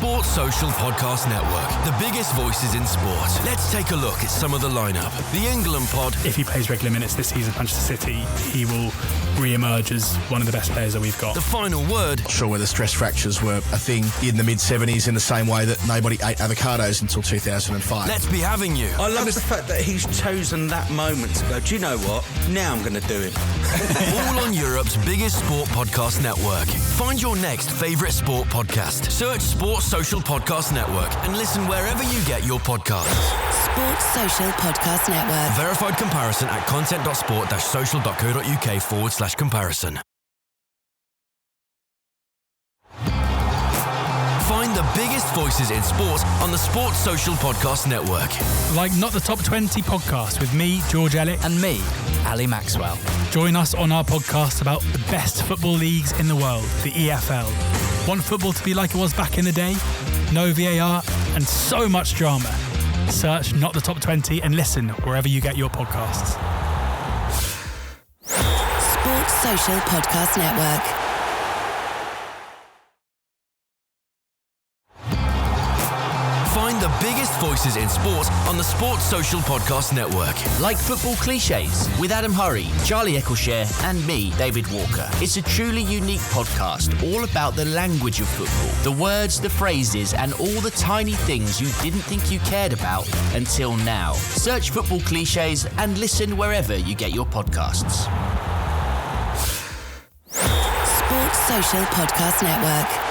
Sports Social Podcast Network, the biggest voices in sport. Let's take a look at some of the lineup. The England pod. If he plays regular minutes this season at Manchester City, he will re-emerge as one of the best players that we've got. The final word. Not sure whether stress fractures were a thing in the mid-70s in the same way that nobody ate avocados until 2005. Let's be having you. I love the fact that he's chosen that moment to go, do you know what? Now I'm going to do it. All on Europe's biggest sport podcast network. Find your next favourite sport podcast. Search Sports Social Podcast Network and listen wherever you get your podcasts. Sports Social Podcast Network. Verified comparison at content.sport-social.co.uk/comparison. Find the biggest voices in sports on the Sports Social Podcast Network. Like Not the Top 20 podcast with me, George Ellick. And me, Ali Maxwell. Join us on our podcast about the best football leagues in the world, the EFL. Want football to be like it was back in the day? No VAR and so much drama. Search Not the Top 20 and listen wherever you get your podcasts. Sports Social Podcast Network. Find the biggest voices in sports on the Sports Social Podcast Network. Like Football Cliches with Adam Hurrey, Charlie Eccleshare and me, David Walker. It's a truly unique podcast all about the language of football, the words, the phrases and all the tiny things you didn't think you cared about until now. Search Football Cliches and listen wherever you get your podcasts. Sports Social Podcast Network.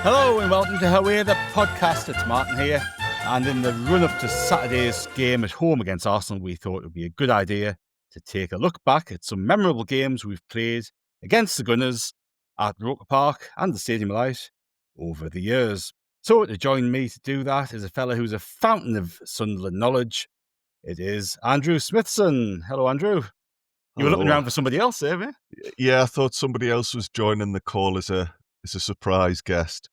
Hello and welcome to Away the podcast. It's Martin here, and in the run-up to Saturday's game at home against Arsenal, we thought it would be a good idea to take a look back at some memorable games we've played against the Gunners at Roker Park and the Stadium of Light over the years. So to join me to do that is a fella who's a fountain of Sunderland knowledge. It is Andrew Smithson. Hello, Andrew. You were looking around for somebody else there, eh? Yeah, I thought somebody else was joining the call as a surprise guest.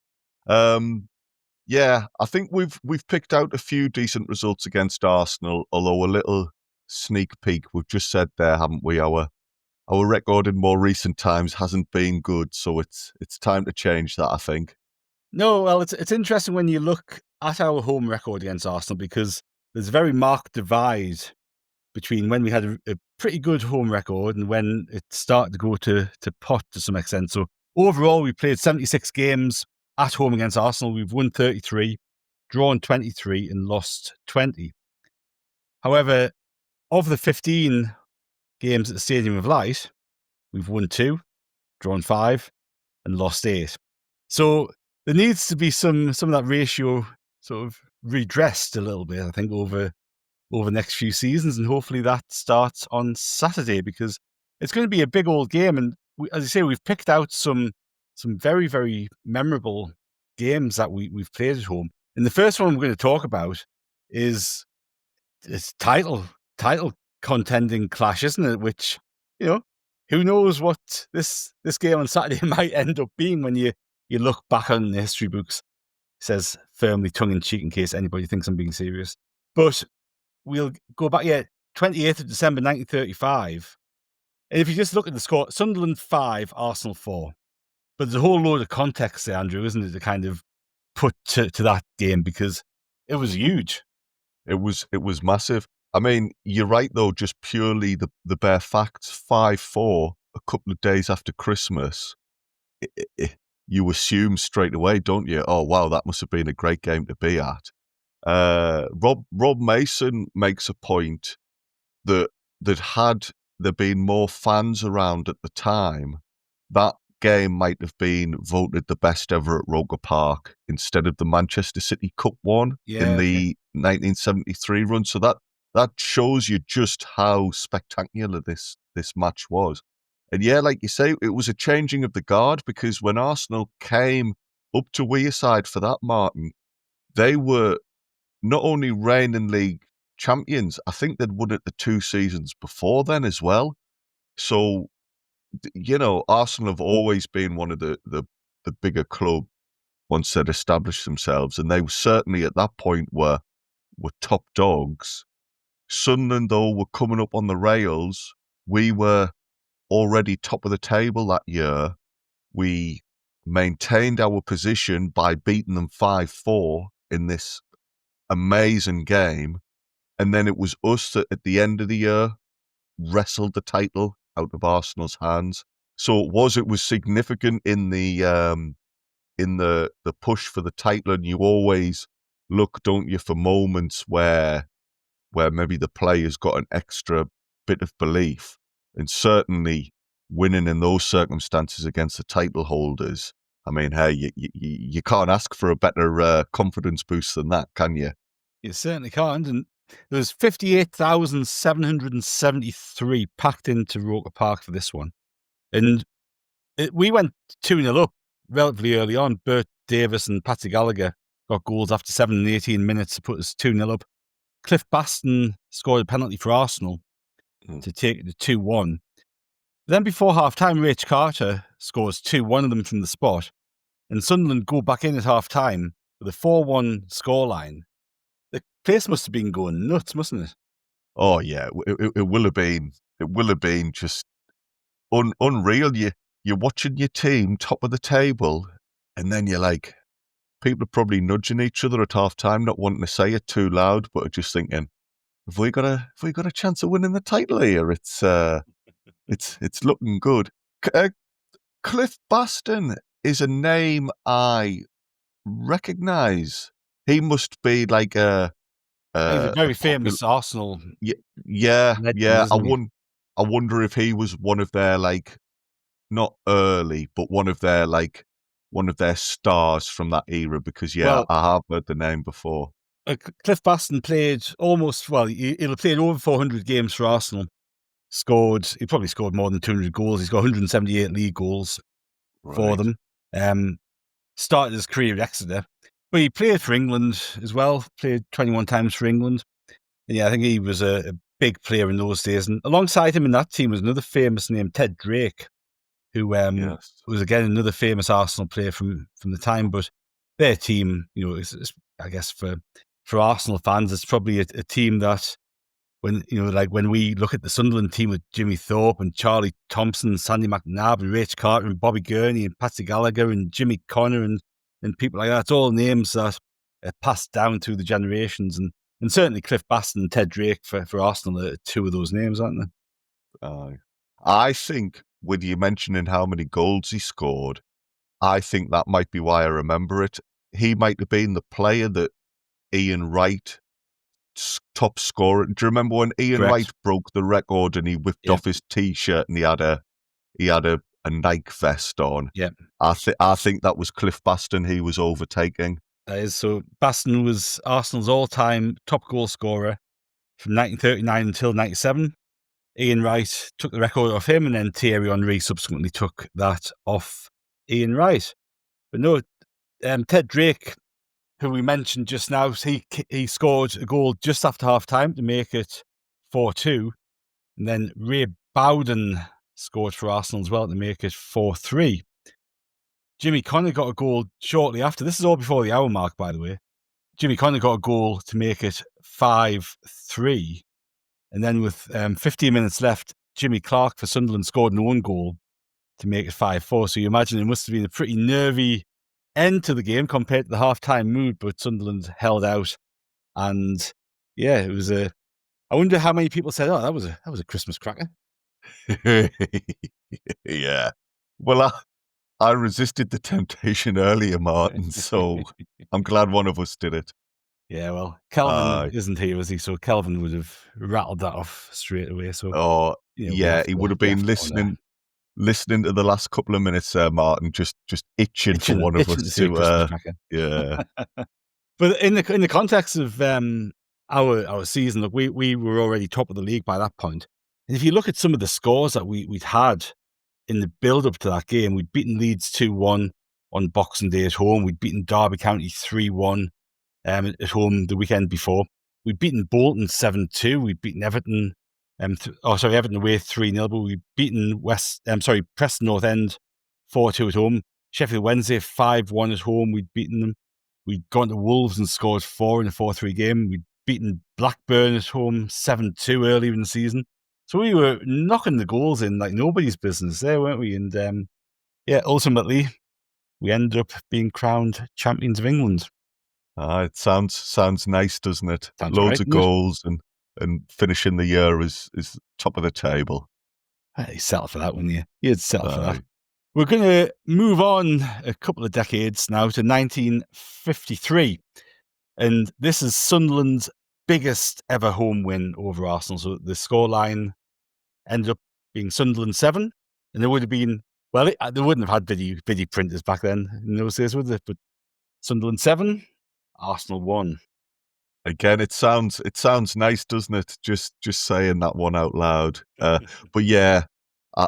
Yeah, I think we've picked out a few decent results against Arsenal, although a little sneak peek. We've just said there, haven't we? Our record in more recent times hasn't been good, so it's time to change that, I think. No, well, it's interesting when you look at our home record against Arsenal, because there's a very marked divide between when we had a pretty good home record and when it started to go to pot to some extent. So overall, we played 76 games at home against Arsenal. We've won 33, drawn 23 and lost 20. However, of the 15 games at the Stadium of Light, we've won 2, drawn 5 and lost 8. So there needs to be some of that ratio sort of redressed a little bit, I think, over the next few seasons, and hopefully that starts on Saturday, because it's going to be a big old game. And as I say, we've picked out some very, very memorable games that we've played at home. And the first one we're going to talk about is this title contending clash, isn't it? Which, you know, who knows what this game on Saturday might end up being when you look back on the history books. It says firmly tongue-in-cheek in case anybody thinks I'm being serious. But we'll go back, 28th of December 1935. And if you just look at the score, Sunderland 5, Arsenal 4. But there's a whole load of context there, Andrew, isn't it, to kind of put to that game, because it was huge. It was massive. I mean, you're right, though, just purely the bare facts, 5-4, a couple of days after Christmas, you assume straight away, don't you? Oh, wow, that must have been a great game to be at. Rob Mason makes a point that had there been more fans around at the time, that game might have been voted the best ever at Roker Park instead of the Manchester City Cup one in the 1973 run. So that shows you just how spectacular this match was. And yeah, like you say, it was a changing of the guard, because when Arsenal came up to Wearside for that, Martin, they were not only reigning league champions, I think they'd won it the 2 seasons before then as well. So Arsenal have always been one of the bigger club once they'd established themselves, and they were certainly at that point were top dogs. Sunderland, though, were coming up on the rails. We were already top of the table that year. We maintained our position by beating them 5-4 in this amazing game. And then it was us that at the end of the year wrestled the title out of Arsenal's hands. So it was significant in the push for the title, and you always look, don't you, for moments where maybe the players got an extra bit of belief. And certainly winning in those circumstances against the title holders, I mean, hey, you can't ask for a better confidence boost than that, can you? You certainly can't. And there was 58,773 packed into Roker Park for this one. And we went 2-0 up relatively early on. Bert Davis and Patsy Gallagher got goals after 7 and 18 minutes to put us 2-0 up. Cliff Baston scored a penalty for Arsenal to take it to 2-1. Then before half-time, Rach Carter scores 2, one of them from the spot. And Sunderland go back in at half-time with a 4-1 scoreline. The place must have been going nuts, mustn't it? Oh, yeah. It will have been. It will have been just unreal. You're watching your team top of the table, and then you're like, people are probably nudging each other at half-time, not wanting to say it too loud, but just thinking, have we got a chance of winning the title here? It's looking good. Cliff Baston is a name I recognise. He must be like he's a very famous Arsenal. Yeah. Legend, I wonder if he was one of their, like, not early, but one of their stars from that era, because I have heard the name before. Cliff Baston played he'll have played over 400 games for Arsenal. He probably scored more than 200 goals. He's got 178 league goals for them. Started his career at Exeter, but he played for England as well. Played 21 times for England. And I think he was a big player in those days. And alongside him in that team was another famous name, Ted Drake, who was again another famous Arsenal player from the time. But their team, I guess for Arsenal fans, it's probably a team that when we look at the Sunderland team with Jimmy Thorpe and Charlie Thompson, Sandy McNabb and Rach Carter and Bobby Gurney and Patsy Gallagher and Jimmy Connor and people like that, it's all names that are passed down through the generations. And certainly Cliff Baston and Ted Drake for Arsenal are two of those names, aren't they? I think with you mentioning how many goals he scored, I think that might be why I remember it. He might have been the player that Ian Wright, top scorer. Do you remember when Ian Wright broke the record and he whipped off his T-shirt and he had a Nike vest on? Yeah, I think that was Cliff Baston he was overtaking. That is. So Baston was Arsenal's all-time top goal scorer from 1939 until 97. Ian Wright took the record off him, and then Thierry Henry subsequently took that off Ian Wright. But no, Ted Drake, who we mentioned just now, he scored a goal just after half-time to make it 4-2. And then Ray Bowden scored for Arsenal as well to make it 4-3. Jimmy Connor got a goal shortly after. This is all before the hour mark, by the way. Jimmy Connor got a goal to make it 5-3. And then with 15 minutes left, Jimmy Clark for Sunderland scored an own goal to make it 5-4. So you imagine it must have been a pretty nervy end to the game compared to the half-time mood, but Sunderland held out. And it was I wonder how many people said, "Oh, that was a Christmas cracker." Yeah. Well, I resisted the temptation earlier, Martin, so I'm glad one of us did it. Yeah, well, Kelvin isn't here, is he? So Kelvin would have rattled that off straight away. So he would have been listening to the last couple of minutes there, Martin, just itching for one of us to yeah. But in the context of our season, look, we were already top of the league by that point. And if you look at some of the scores that we'd had in the build-up to that game, we'd beaten Leeds 2-1 on Boxing Day at home. We'd beaten Derby County 3-1 at home the weekend before. We'd beaten Bolton 7-2. We'd beaten Everton Everton away 3-0, but we've beaten Preston North End 4-2 at home. Sheffield Wednesday 5-1 at home. We'd beaten them. We'd gone to Wolves and scored 4 in a 4-3 game. We'd beaten Blackburn at home 7-2 earlier in the season. So we were knocking the goals in like nobody's business there, weren't we? And ultimately, we ended up being crowned champions of England. It sounds nice, doesn't it? Sounds Loads right, of goals and finishing the year is top of the table. You'd settle for that, wouldn't you? You'd settle for that. We're going to move on a couple of decades now to 1953. And this is Sunderland's biggest ever home win over Arsenal. So the scoreline ended up being Sunderland 7. And there would have been, they wouldn't have had video printers back then in those days, would they? But Sunderland 7, Arsenal 1. Again, it sounds nice, doesn't it? Just saying that one out loud. But yeah, I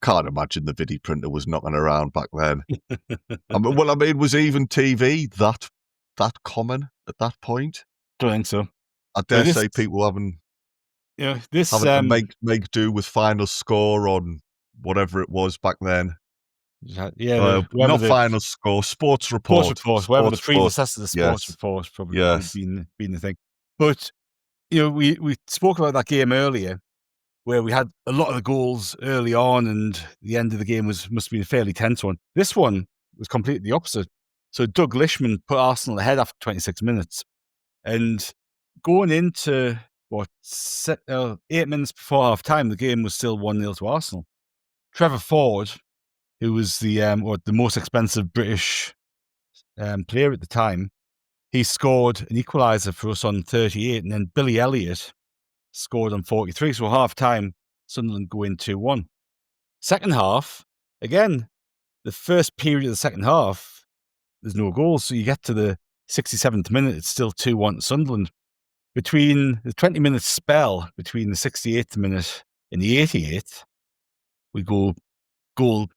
can't imagine the video printer was knocking around back then. Was even TV that common at that point? Don't think so. I dare say people having to make do with final score on whatever it was back then. Not final score, sports report. Whatever the predecessor of the sports report probably been the thing. But we spoke about that game earlier, where we had a lot of the goals early on, and the end of the game must have been a fairly tense one. This one was completely the opposite. So Doug Lishman put Arsenal ahead after 26 minutes, and going into 8 minutes before half time, the game was still 1-0 to Arsenal. Trevor Ford, who was the most expensive British player at the time, he scored an equaliser for us on 38, and then Billy Elliott scored on 43. So half time, Sunderland go in 2-1. Second half, again, the first period of the second half, there's no goals. So you get to the 67th minute, it's still 2-1 to Sunderland. Between the 20-minute spell between the 68th minute and the 88th, we go goal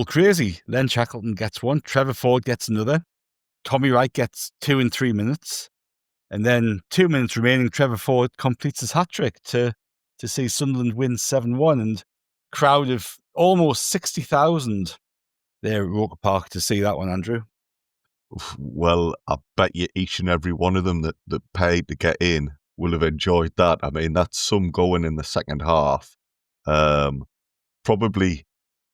crazy. Len Shackleton gets one. Trevor Ford gets another. Tommy Wright gets 2 in 3 minutes. And then 2 minutes remaining, Trevor Ford completes his hat-trick to see Sunderland win 7-1. And crowd of almost 60,000 there at Roker Park to see that one, Andrew. Well, I bet you each and every one of them that paid to get in will have enjoyed that. I mean, that's some going in the second half. Probably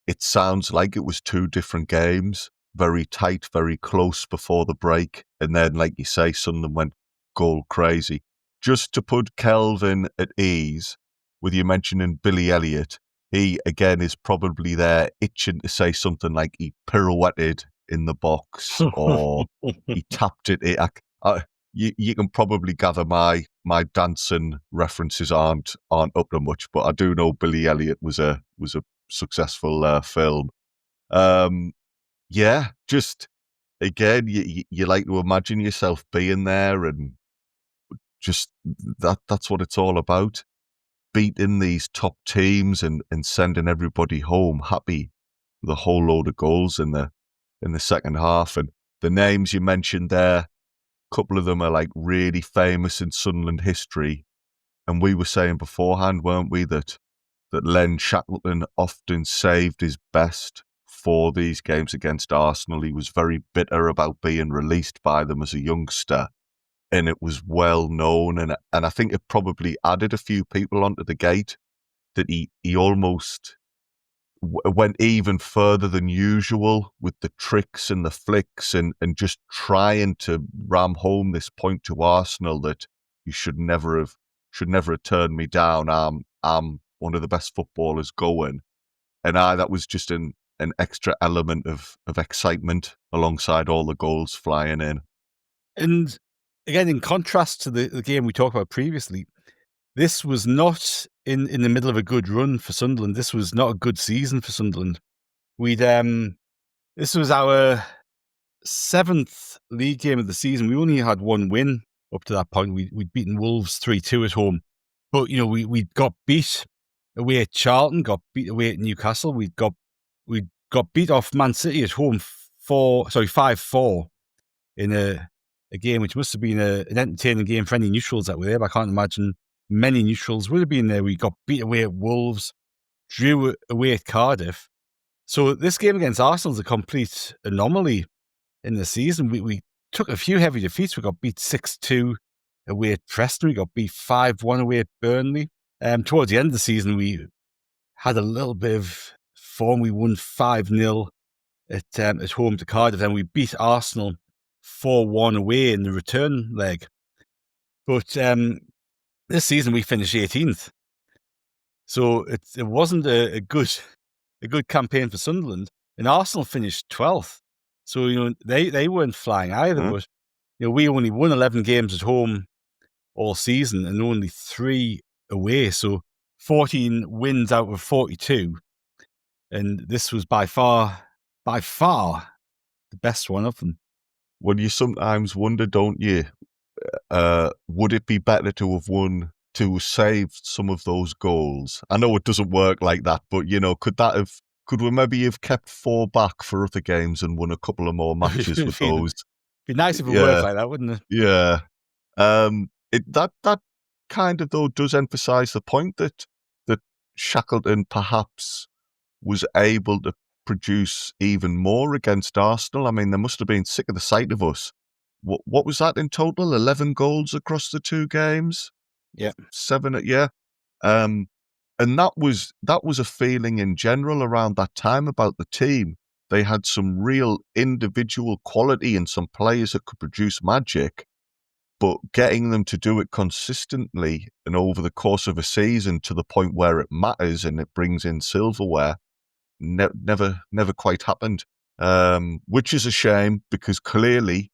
it sounds like it was 2 different games, very tight, very close before the break. And then, like you say, Sunderland went goal crazy. Just to put Kelvin at ease, with you mentioning Billy Elliott, he, again, is probably there itching to say something like he pirouetted in the box or he tapped it. You can probably gather my dancing references aren't up to much, but I do know Billy Elliott was a successful film. Just again, you like to imagine yourself being there, and just that's what it's all about. Beating these top teams and sending everybody home happy with a whole load of goals in the second half. And the names you mentioned there, a couple of them are like really famous in Sunderland history. And we were saying beforehand, weren't we, that Len Shackleton often saved his best for these games against Arsenal. He was very bitter about being released by them as a youngster, and it was well known. And I think it probably added a few people onto the gate that he almost went even further than usual with the tricks and the flicks and just trying to ram home this point to Arsenal that you should never have turned me down. I'm one of the best footballers going. And that was just an extra element of excitement alongside all the goals flying in. And again, in contrast to the game we talked about previously, this was not in the middle of a good run for Sunderland. This was not a good season for Sunderland. This was our 7th league game of the season. We only had 1 win up to that point. We'd beaten Wolves 3-2 at home. But, we got beat away at Charlton, got beat away at Newcastle. We got beat off Man City at home 5-4 in a game which must have been an entertaining game for any neutrals that were there. But I can't imagine many neutrals would have been there. We got beat away at Wolves, drew away at Cardiff. So this game against Arsenal is a complete anomaly in the season. We took a few heavy defeats. We got beat 6-2 away at Preston. We got beat 5-1 away at Burnley. Towards the end of the season, we had a little bit of form. We won 5-0 at home to Cardiff. Then we beat Arsenal 4-1 away in the return leg. But this season we finished 18th. So it wasn't a good campaign for Sunderland. And Arsenal finished 12th. So, they weren't flying either. Mm-hmm. But, we only won 11 games at home all season and only 3 away. So 14 wins out of 42. And this was by far the best one of them. Well, you sometimes wonder, don't you, would it be better to have won, to save some of those goals? I know it doesn't work like that, but, could we maybe have kept 4 back for other games and won a couple of more matches with those? It'd be nice if it worked like that, wouldn't it? Yeah. That kind of, though, does emphasise the point that Shackleton perhaps was able to produce even more against Arsenal. I mean, they must have been sick of the sight of us. What was that in total? 11 goals across the 2 games? Yeah. 7, yeah. And that was a feeling in general around that time about the team. They had some real individual quality and some players that could produce magic, but getting them to do it consistently and over the course of a season to the point where it matters and it brings in silverware never quite happened, which is a shame because clearly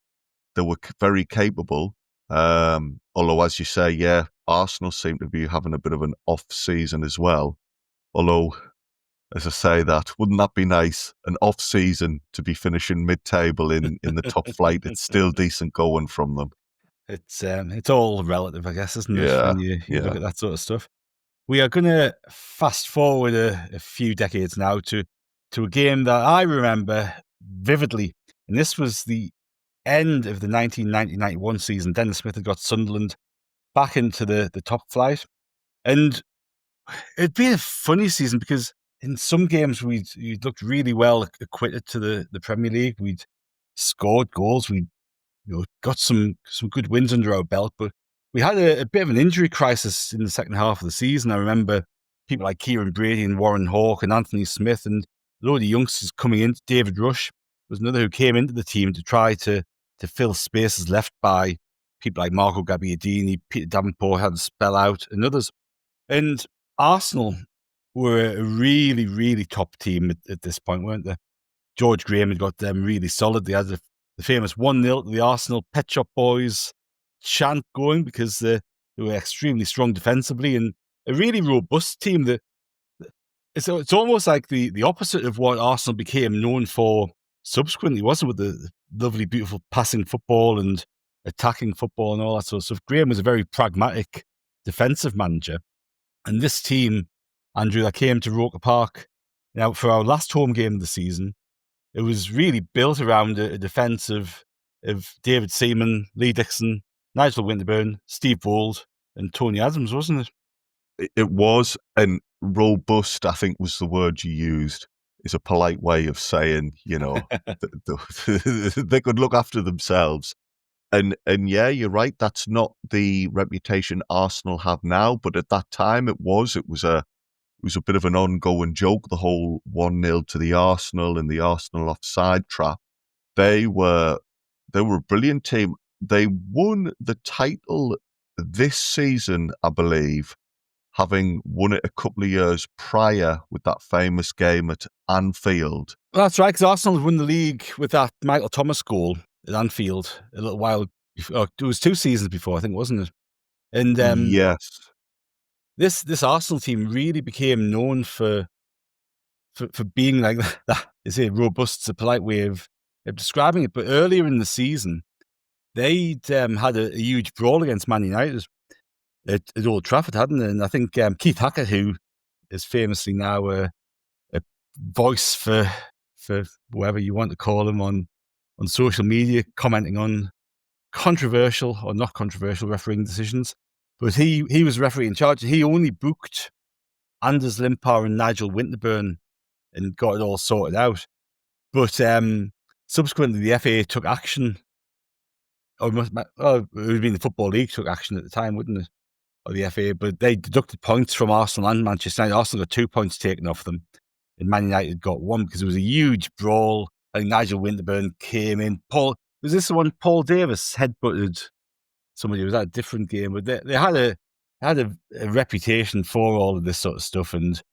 they were very capable. Although, as you say, Arsenal seem to be having a bit of an off season as well. Although, as I say that, wouldn't that be nice? An off season to be finishing mid-table in the top flight. It's still decent going from them. It's all relative, I guess, isn't it? Yeah, when you look at that sort of stuff. We are going to fast forward a few decades now to a game that I remember vividly. And this was the end of the 1990-91 season. Dennis Smith had got Sunderland back into the top flight. And it'd been a funny season because in some games we'd looked really well acquitted to the Premier League. We'd scored goals. We'd got some good wins under our belt, but we had a bit of an injury crisis in the second half of the season. I remember people like Kieran Brady and Warren Hawke and Anthony Smith and a load of youngsters coming in. David Rush was another who came into the team to try to fill spaces left by people like Marco Gabbiadini, Peter Davenport had to spell out, and others. And Arsenal were a really, really top team at this point, weren't they? George Graham had got them really solid. They had the famous 1-0 to the Arsenal Pet Shop Boys chant going because they were extremely strong defensively and a really robust team. That it's almost like the opposite of what Arsenal became known for subsequently, wasn't, with the lovely, beautiful passing football and attacking football and all that sort of stuff. Graham was a very pragmatic defensive manager. And this team, Andrew, that came to Roker Park now for our last home game of the season, it was really built around a defence of David Seaman, Lee Dixon, Nigel Winterburn, Steve Bold, and Tony Adams, wasn't it? It was, and robust, I think was the word you used, is a polite way of saying, they could look after themselves. And yeah, you're right, that's not the reputation Arsenal have now, but at that time it was a bit of an ongoing joke, the whole 1-0 to the Arsenal and the Arsenal offside trap. They were a brilliant team. They won the title this season, I believe, having won it a couple of years prior with that famous game at Anfield. Well, that's right, because Arsenal won the league with that Michael Thomas goal at Anfield a little while before. It was 2 seasons before, I think, wasn't it? And yes. This Arsenal team really became known for being like that. Is a robust, it's a polite way of describing it. But earlier in the season, they'd had a huge brawl against Man United at Old Trafford, hadn't they? And I think Keith Hackett, who is famously now a voice for whoever you want to call him on social media, commenting on controversial or not controversial refereeing decisions. But he was referee in charge. He only booked Anders Limpar and Nigel Winterburn and got it all sorted out. But subsequently, the FA took action. Or it would have been the Football League took action at the time, wouldn't it? Or the FA, but they deducted points from Arsenal and Manchester United. Arsenal got 2 points taken off them, and Man United got 1 because it was a huge brawl. I think Nigel Winterburn came in. Was this the one Paul Davis headbutted somebody? It was at a different game, but they had a reputation for all of this sort of stuff, and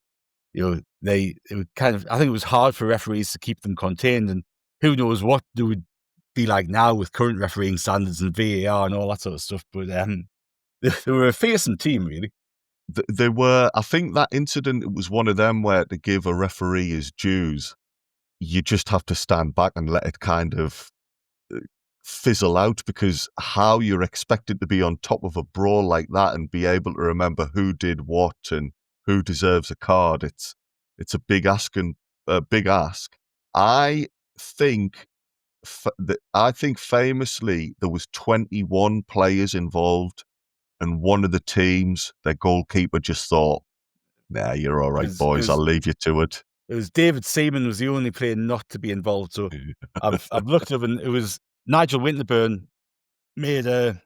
it would I think it was hard for referees to keep them contained, and who knows what they would be like now with current refereeing standards and VAR and all that sort of stuff. But they were a fearsome team, really. They were. I think that incident, it was one of them where, to give a referee his dues, you just have to stand back and let it kind of fizzle out, because how you're expected to be on top of a brawl like that and be able to remember who did what and who deserves a card, it's a big ask. I think famously there was 21 players involved, and one of the teams, their goalkeeper just thought, "Nah, you're all right, boys. I'll leave you to it." It was David Seaman was the only player not to be involved. So I've looked up, and it was Nigel Winterburn made a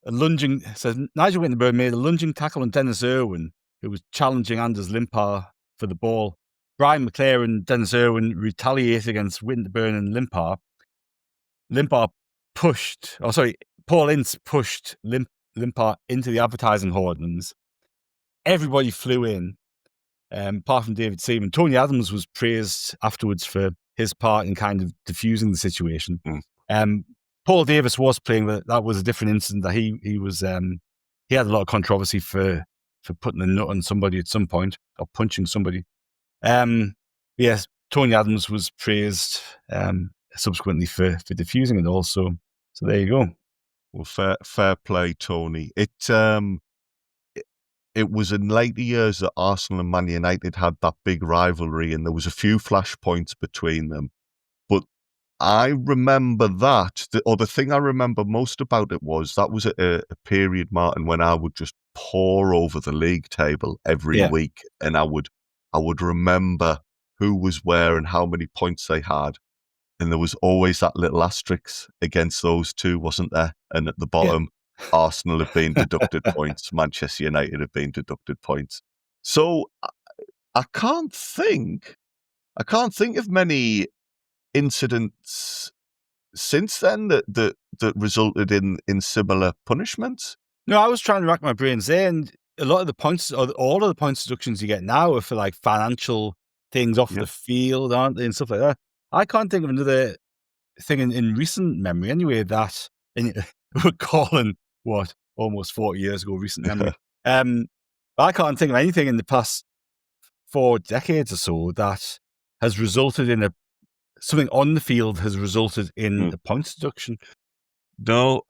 lunging. So Nigel Winterburn made a lunging tackle on Dennis Irwin, who was challenging Anders Limpar for the ball. Brian McClare and Dennis Irwin retaliated against Winterburn and Limpar. Paul Ince pushed Limpar into the advertising hoardings. Everybody flew in, apart from David Seaman. Tony Adams was praised afterwards for his part in kind of diffusing the situation. Paul Davis was playing, but that was a different incident. That he was he had a lot of controversy for putting a nut on somebody at some point or punching somebody. Yes, Tony Adams was praised subsequently for diffusing it also. So there you go. Well, fair play, Tony. It was in later years that Arsenal and Man United had that big rivalry, and there was a few flashpoints between them. But I remember that, the thing I remember most about it was that was a period, Martin, when I would just pore over the league table every week, and I would remember who was where and how many points they had. And there was always that little asterisk against those two, wasn't there? And at the bottom, Arsenal have been deducted points, Manchester United have been deducted points. So I can't think of many incidents since then that resulted in similar punishments. No, I was trying to rack my brains there, and a lot of the points, or all of the points deductions you get now, are for like financial things off the field, aren't they, and stuff like that. I can't think of another thing in recent memory, anyway, that we're calling almost 40 years ago recent memory. I can't think of anything in the past 4 decades or so that has resulted in something on the field has resulted in a points deduction. No,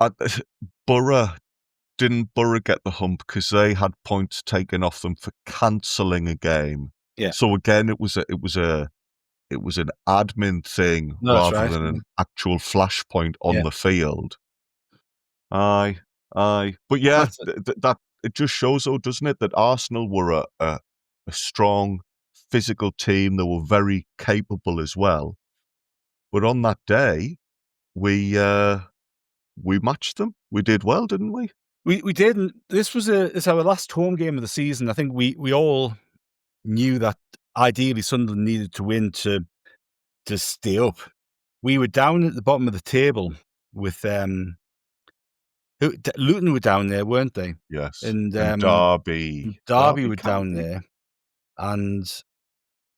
didn't Borough get the hump because they had points taken off them for cancelling a game? Yeah. So again, it was an admin thing rather than an actual flashpoint on the field. Aye. But yeah, that it just shows, though, doesn't it, that Arsenal were a strong physical team. They were very capable as well. But on that day, we matched them. We did well, didn't we? We did. And this was it's our last home game of the season. I think we all knew that ideally Sunderland needed to win to stay up. We were down at the bottom of the table with Luton were down there, weren't they? Yes. And Derby were down there. And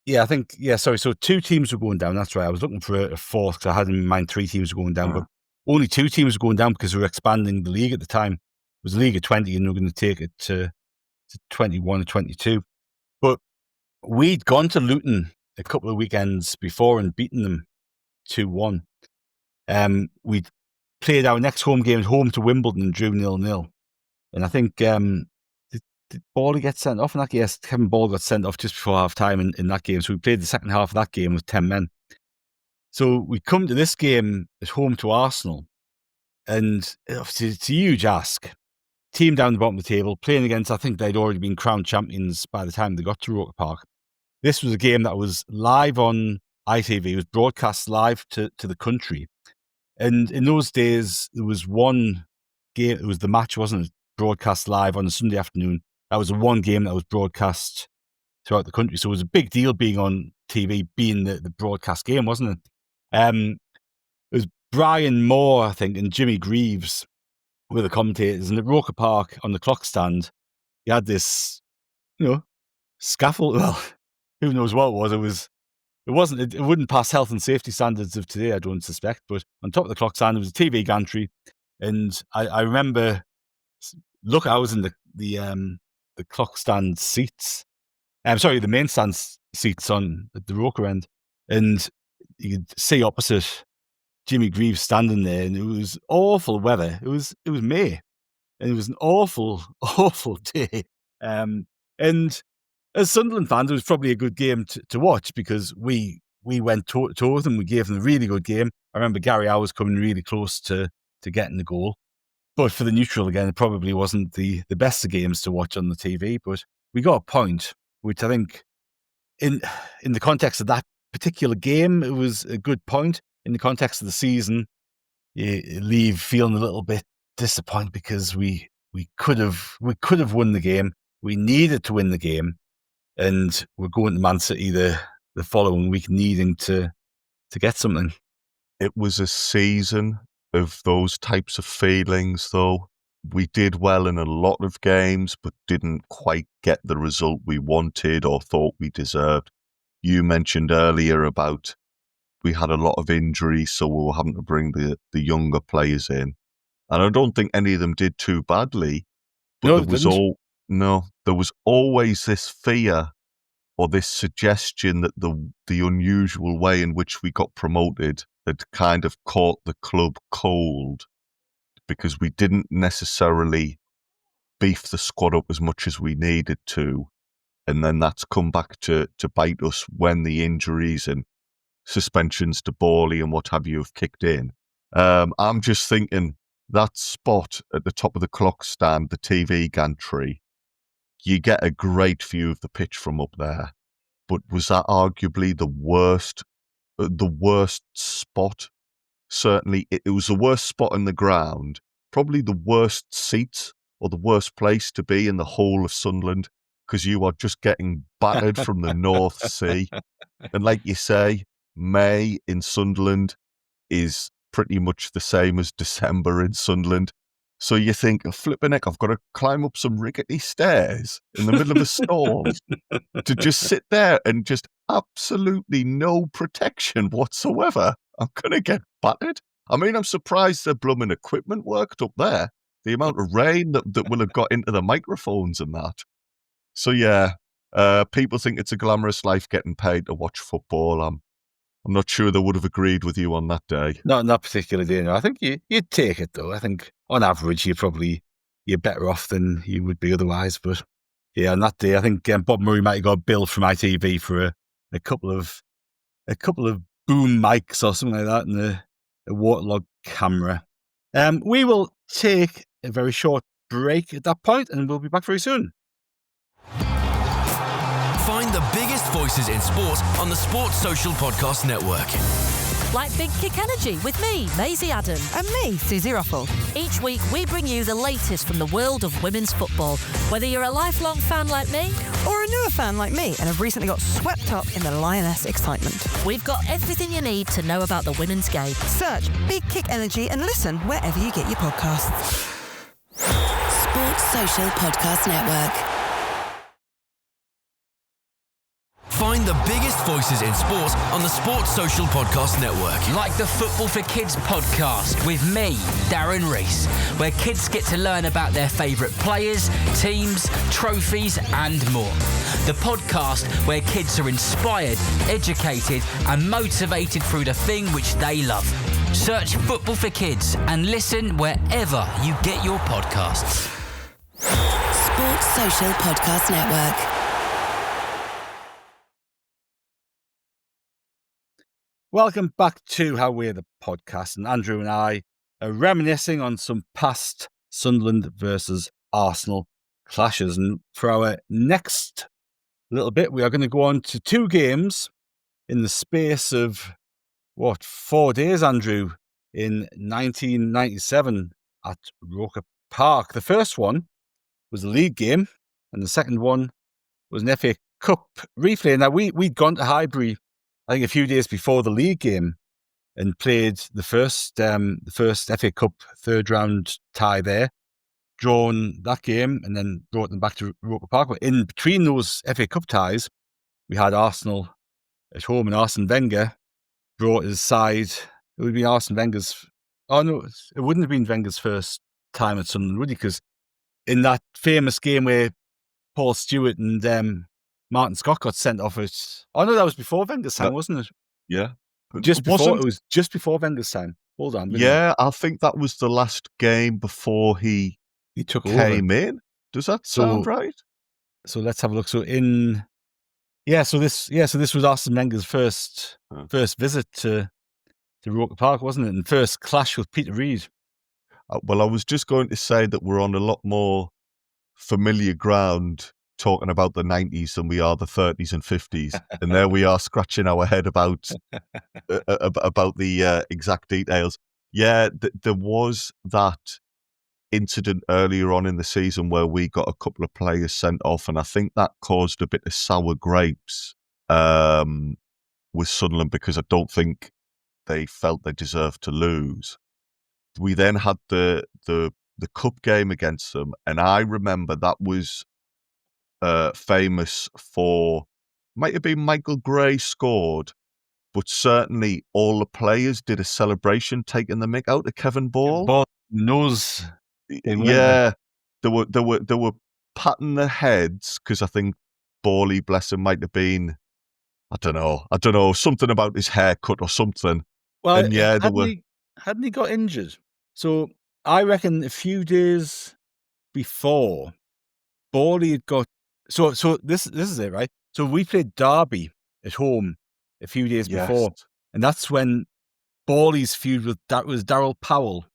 I think, sorry. So 2 teams were going down. That's right. I was looking for a fourth because I had in mind 3 teams were going down, but only 2 teams were going down because we were expanding the league at the time. It was a league of 20 and we were going to take it to 21 or 22. But we'd gone to Luton a couple of weekends before and beaten them 2-1. We'd played our next home game at home to Wimbledon and drew 0-0. And I think, did Bally get sent off in that game? Yes, Kevin Ball got sent off just before half time in that game. So we played the second half of that game with 10 men. So we come to this game at home to Arsenal. And it's a huge ask. team down the bottom of the table, playing against, I think they'd already been crowned champions by the time they got to Roker Park. This was a game that was live on ITV. It was broadcast live to the country. And in those days, there was one game. It was the match, wasn't it? Broadcast live on a Sunday afternoon. That was the one game that was broadcast throughout the country. So it was a big deal being on TV, being the broadcast game, wasn't it? It was Brian Moore, I think, and Jimmy Greaves were the commentators. And at Roker Park on the clock stand, you had this, scaffold. Well, who knows what it was. It wouldn't pass health and safety standards of today, I don't suspect. But on top of the clock stand, there was a TV gantry. And I remember, I was in the clock stand seats. The main stand seats on at the Roker end. And you could see opposite Jimmy Greaves standing there, and it was awful weather. It was May, and it was an awful, awful day. And as Sunderland fans, it was probably a good game to watch because we went to them. We gave them a really good game. I remember Gary Howe was coming really close to getting the goal. But for the neutral, again, it probably wasn't the best of games to watch on the TV. But we got a point, which I think in the context of that particular game, it was a good point. In the context of the season, you leave feeling a little bit disappointed because we could have won the game. We needed to win the game. And we're going to Man City the following week needing to get something. It was a season of those types of feelings, though. We did well in a lot of games, but didn't quite get the result we wanted or thought we deserved. You mentioned earlier about we had a lot of injuries, so we were having to bring the younger players in. And I don't think any of them did too badly. But there was always this fear or this suggestion that the unusual way in which we got promoted had kind of caught the club cold because we didn't necessarily beef the squad up as much as we needed to. And then that's come back to bite us when the injuries and suspensions to Borley and what have you have kicked in. I'm just thinking that spot at the top of the clock stand, the TV gantry, you get a great view of the pitch from up there. But was that arguably the worst spot? Certainly, it was the worst spot in the ground, probably the worst seat or the worst place to be in the whole of Sunderland, because you are just getting battered from the North Sea. And like you say, May in Sunderland is pretty much the same as December in Sunderland. So you think, flipping heck, I've got to climb up some rickety stairs in the middle of a storm to just sit there and just absolutely no protection whatsoever. I'm going to get battered. I mean, I'm surprised the blooming equipment worked up there. The amount of rain that will have got into the microphones and that. So yeah, people think it's a glamorous life getting paid to watch football. I'm not sure they would have agreed with you on that day. Not on that particular day, no. I think you'd take it, though. I think on average, you're better off than you would be otherwise. But yeah, on that day, I think Bob Murray might have got a bill from ITV for a couple of boom mics or something like that and a waterlogged camera. We will take a very short break at that point and we'll be back very soon. Find the biggest voices in sport on the Sports Social Podcast Network. Like Big Kick Energy with me, Maisie Adam. And me, Susie Ruffle. Each week we bring you the latest from the world of women's football. Whether you're a lifelong fan like me, or a newer fan like me and have recently got swept up in the Lioness excitement, we've got everything you need to know about the women's game. Search Big Kick Energy and listen wherever you get your podcasts. Sports Social Podcast Network. Find the biggest voices in sport on the Sports Social Podcast Network. Like the Football for Kids podcast with me, Darren Rees, where kids get to learn about their favourite players, teams, trophies and more. The podcast where kids are inspired, educated and motivated through the thing which they love. Search Football for Kids and listen wherever you get your podcasts. Sports Social Podcast Network. Welcome back to How We're the Podcast, and Andrew and I are reminiscing on some past Sunderland versus Arsenal clashes. And for our next little bit, we are going to go on to 2 games in the space of, 4 days, Andrew, in 1997 at Roker Park. The first one was the league game, and the second one was an FA Cup replay. Now, we'd gone to Highbury, I think, a few days before the league game and played the first FA Cup third round tie there, drawn that game, and then brought them back to Roker Park. But in between those FA Cup ties, we had Arsenal at home, and Arsene Wenger brought his side. It would be Arsene Wenger's. Oh no, it wouldn't have been Wenger's first time at Sunderland, would he? Because in that famous game where Paul Stewart and Martin Scott got sent off at. Oh no, that was before Wenger's time, wasn't it? Yeah, Just before. It was just before Wenger's time. Hold on. Yeah, I think that was the last game before he took came over. in. Does that sound right? So let's have a look. So this was Arsene Wenger's first visit to Roker Park, wasn't it? And first clash with Peter Reid. Well, I was just going to say that we're on a lot more familiar ground talking about the 90s than we are the 30s and 50s. And there we are scratching our head about the exact details. Yeah, there was that incident earlier on in the season where we got a couple of players sent off, and I think that caused a bit of sour grapes with Sunderland, because I don't think they felt they deserved to lose. We then had the cup game against them, and I remember that was famous for, might have been Michael Gray scored, but certainly all the players did a celebration taking the mick out of Kevin Ball. Ball knows. Yeah, they were patting their heads, because I think Bally, bless him, might have been, I don't know, something about his haircut or something. Well, and yeah, hadn't he got injured? So I reckon a few days before, Bally had got. So this is it, right? So we played Derby at home a few days before, and that's when Bally's feud with was Darryl Powell.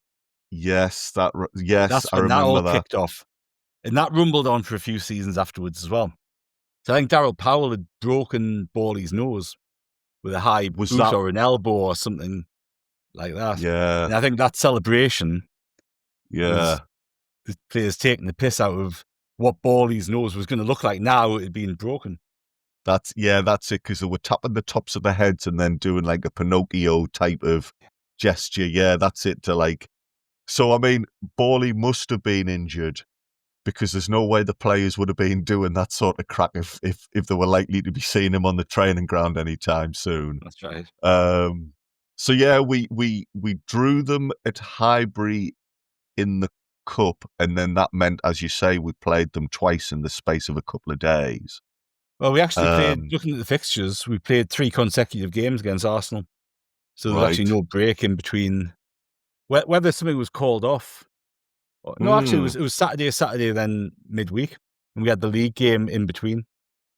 Yes, that's I when remember that all that kicked off, and that rumbled on for a few seasons afterwards as well. So I think Darryl Powell had broken Bally's nose with a high boot or an elbow or something like that. Yeah, and I think that celebration, was the players taking the piss out of what Bally's nose was going to look like now it had been broken. That's it, because they were tapping the tops of their heads and then doing like a Pinocchio type of gesture. Yeah, that's it. So I mean, Bally must have been injured, because there's no way the players would have been doing that sort of crack if they were likely to be seeing him on the training ground anytime soon. That's right. So yeah, we drew them at Highbury in the cup, and then that meant, as you say, we played them twice in the space of a couple of days. Well, we actually played, looking at the fixtures, we played 3 consecutive games against Arsenal. So there was actually no break in between. Whether something was called off. No, actually, it was Saturday, then midweek, and we had the league game in between.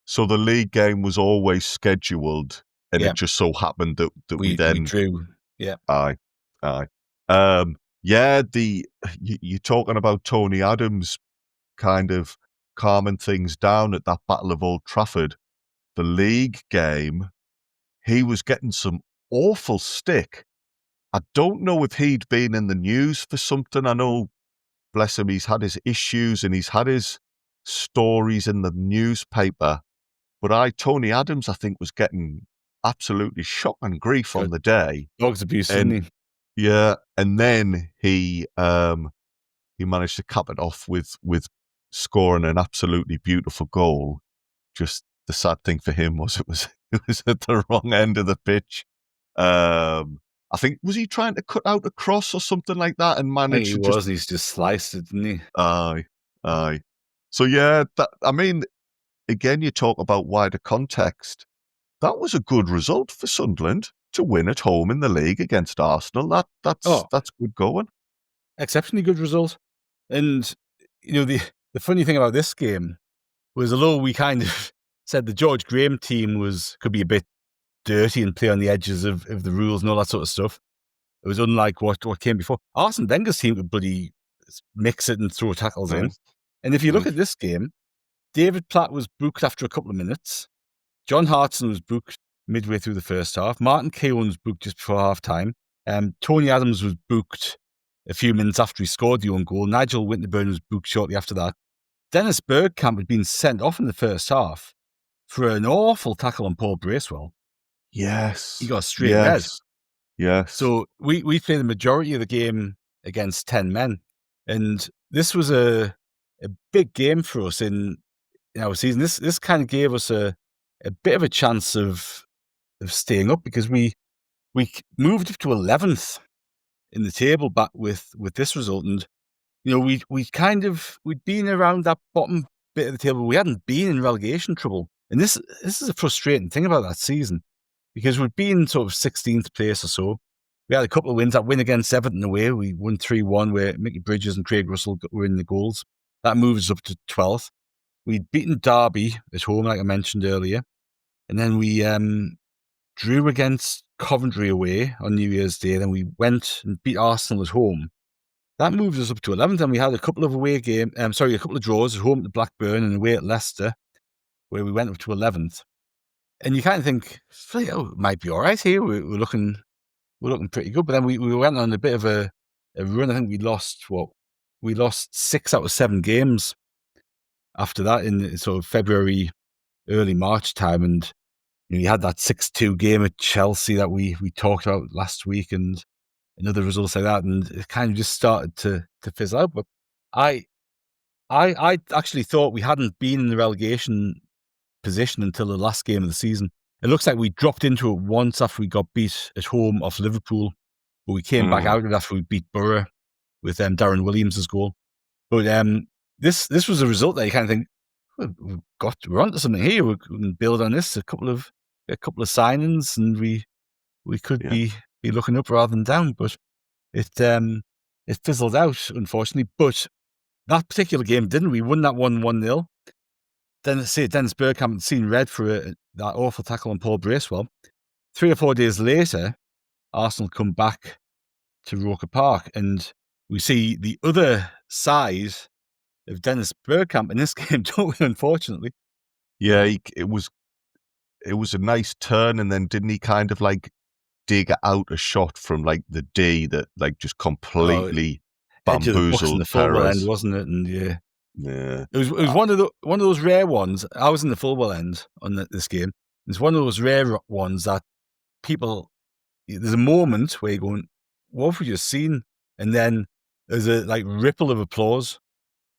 So the league game was always scheduled, and it just so happened that we then drew. Yeah. Aye. You're talking about Tony Adams kind of calming things down at that Battle of Old Trafford. The league game, he was getting some awful stick. I don't know if he'd been in the news for something. I know, bless him, he's had his issues and he's had his stories in the newspaper. But Tony Adams, I think, was getting absolutely shot and grief on the day. Dogs abuse, didn't he? Yeah, and then he managed to cap it off with scoring an absolutely beautiful goal. Just the sad thing for him was it was at the wrong end of the pitch. I think, was he trying to cut out a cross or something like that and managed to just... He's just sliced it, didn't he? Aye. So yeah, I mean, again, you talk about wider context. That was a good result for Sunderland to win at home in the league against Arsenal. That's good going. Exceptionally good result. And the funny thing about this game was, although we kind of said the George Graham team could be a bit dirty and play on the edges of the rules and all that sort of stuff, it was unlike what came before. Arsene Wenger's team could bloody mix it and throw tackles in. And if you look at this game, David Platt was booked after a couple of minutes. John Hartson was booked midway through the first half. Martin Keown was booked just before half-time. Tony Adams was booked a few minutes after he scored the own goal. Nigel Winterburn was booked shortly after that. Dennis Bergkamp had been sent off in the first half for an awful tackle on Paul Bracewell. Yes. He got a straight red. Yes. So we played the majority of the game against 10 men. And this was a big game for us in our season. This kind of gave us a bit of a chance of staying up, because we moved up to 11th in the table back with this result. And, we'd been around that bottom bit of the table. We hadn't been in relegation trouble. And this is a frustrating thing about that season, because we'd been sort of 16th place or so. We had a couple of wins. That win against Everton away, we won 3-1, where Mickey Bridges and Craig Russell were in the goals. That moves us up to 12th. We'd beaten Derby at home, like I mentioned earlier. And then we drew against Coventry away on New Year's Day. Then we went and beat Arsenal at home. That moved us up to 11th. And we had a couple of a couple of draws at home to Blackburn and away at Leicester, where we went up to 11th. And you kind of think, it might be all right here. We're looking pretty good. But then we went on a bit of a run. I think we lost 6 out of 7 games after that in sort of February, early March time. And you had that 6-2 game at Chelsea that we talked about last week, and other results like that. And it kind of just started to fizzle out. But I actually thought we hadn't been in the relegation position until the last game of the season. It looks like we dropped into it once after we got beat at home off Liverpool, but we came back out of it after we beat Borough with Darren Williams' goal. But this was a result that you kind of think, we're onto something here. We can build on this. A couple of signings, and we could be looking up rather than down. But it fizzled out, unfortunately. But that particular game didn't. We won that 1-0. Then Dennis Bergkamp had seen red for that awful tackle on Paul Bracewell. 3 or 4 days later, Arsenal come back to Roker Park, and we see the other side of Dennis Bergkamp in this game, don't we, unfortunately? Yeah, it was a nice turn, and then didn't he kind of like dig out a shot from like the D that like just completely bamboozled the Fulwell Perez. end, wasn't it? And yeah. It was one of those rare ones. I was in the Fulwell end on this game. It's one of those rare ones that people, there's a moment where you're going, what have we just seen? And then there's a like ripple of applause,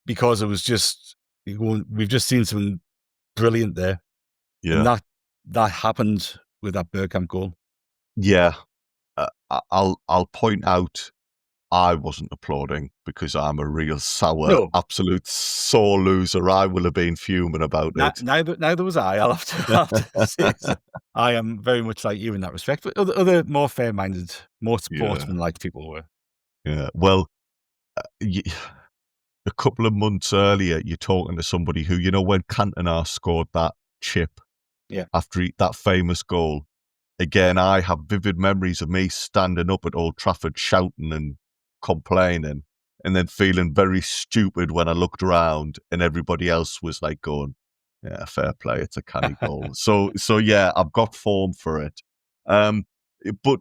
because it was just, we've just seen something brilliant there. Yeah. And that happened with that Bergkamp goal. Yeah. I'll point out, I wasn't applauding because I'm a real sour, absolute sore loser. I will have been fuming about it. Neither was I. I'll have to say so. I am very much like you in that respect, but other more fair-minded, more sportsman-like people were. Yeah. Well, a couple of months earlier, you're talking to somebody who, when Cantona scored that chip after that famous goal, again, I have vivid memories of me standing up at Old Trafford shouting and complaining, and then feeling very stupid when I looked around and everybody else was like going, yeah, fair play, it's a canny goal. So yeah, I've got form for it. But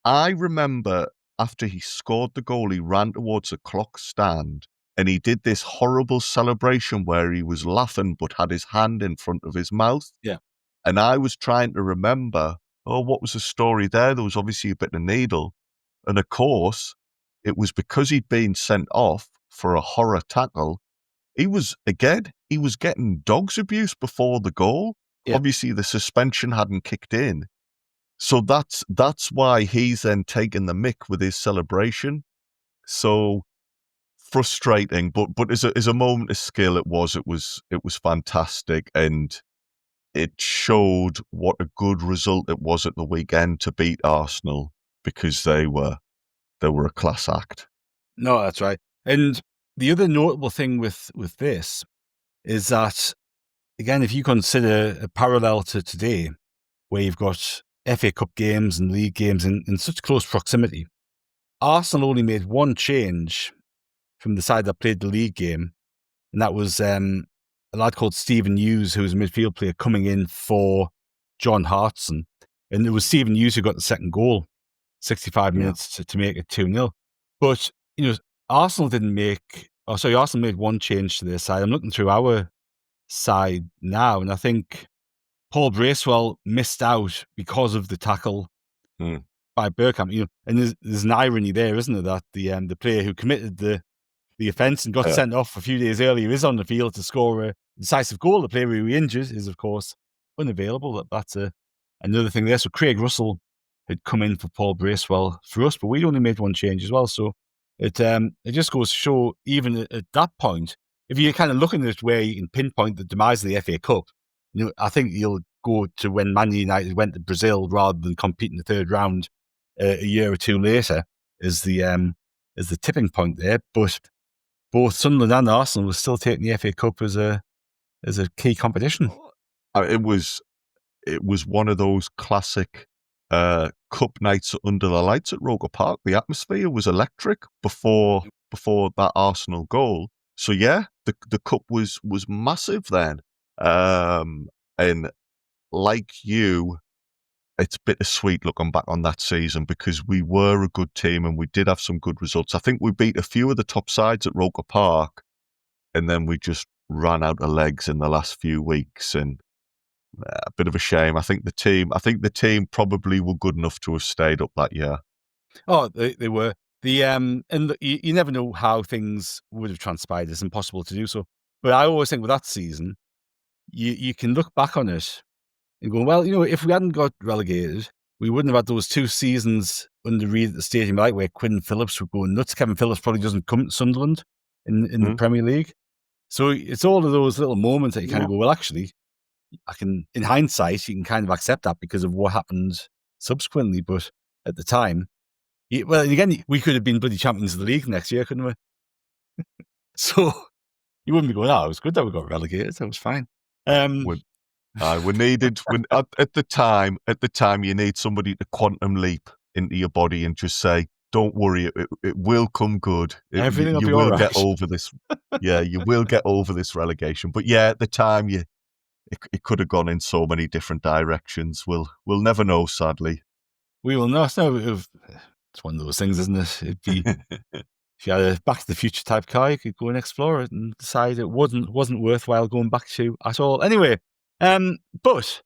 I remember after he scored the goal, he ran towards a clock stand and he did this horrible celebration where he was laughing but had his hand in front of his mouth. Yeah. And I was trying to remember, what was the story there? There was obviously a bit of needle. And of course, it was because he'd been sent off for a horror tackle. He was getting dogs abuse before the goal. Yeah. Obviously, the suspension hadn't kicked in. So that's why he's then taken the mick with his celebration. So frustrating, but as a moment of skill, it was fantastic, and it showed what a good result it was at the weekend to beat Arsenal, because they were a class act. No, that's right. And the other notable thing with this is that, again, if you consider a parallel to today, where you've got FA Cup games and league games in such close proximity, Arsenal only made one change from the side that played the league game and that was a lad called Stephen Hughes, who was a midfield player coming in for John Hartson. And it was Stephen Hughes who got the second goal, 65 minutes to make it 2-0. But, Arsenal Arsenal made one change to their side. I'm looking through our side now, and I think Paul Bracewell missed out because of the tackle by Bergkamp. And there's an irony there, isn't there, that the player who committed the offence and got sent off a few days earlier is on the field to score a decisive goal. The player who he injured is, of course, unavailable. That's another thing there. So Craig Russell had come in for Paul Bracewell for us, but we only made one change as well. So it just goes to show, even at that point, if you're kind of looking at where you can pinpoint the demise of the FA Cup, I think you'll go to when Man United went to Brazil rather than compete in the third round a year or two later as the tipping point there. But both Sunderland and Arsenal were still taking the FA Cup as a key competition. It was one of those classic cup nights under the lights at Roker Park. The atmosphere was electric before that Arsenal goal. So yeah, the cup was massive then. And like you, it's bittersweet looking back on that season because we were a good team and we did have some good results. I think we beat a few of the top sides at Roker Park, and then we just ran out of legs in the last few weeks, and a bit of a shame. I think the team probably were good enough to have stayed up that year. Oh, they were. And you never know how things would have transpired. It's impossible to do so. But I always think with that season, you can look back on it and go, well, if we hadn't got relegated, we wouldn't have had those 2 seasons under Reid at the Stadium Light where Quinn Phillips would go nuts. Kevin Phillips probably doesn't come to Sunderland in the Premier League. So it's all of those little moments that you kind of go, well, actually, in hindsight, you can kind of accept that because of what happened subsequently. But at the time, again, we could have been bloody champions of the league next year, couldn't we? So you wouldn't be going, it was good that we got relegated. That was fine. We needed at the time you need somebody to quantum leap into your body and just say, don't worry, it will come good. Everything will be you all will right. get over this. Yeah, you will get over this relegation. But yeah, at the time it could have gone in so many different directions. We'll never know, sadly. We will not know. It's one of those things, isn't it? It'd be if you had a Back to the Future type car, you could go and explore it and decide it wasn't worthwhile going back to at all. Anyway, but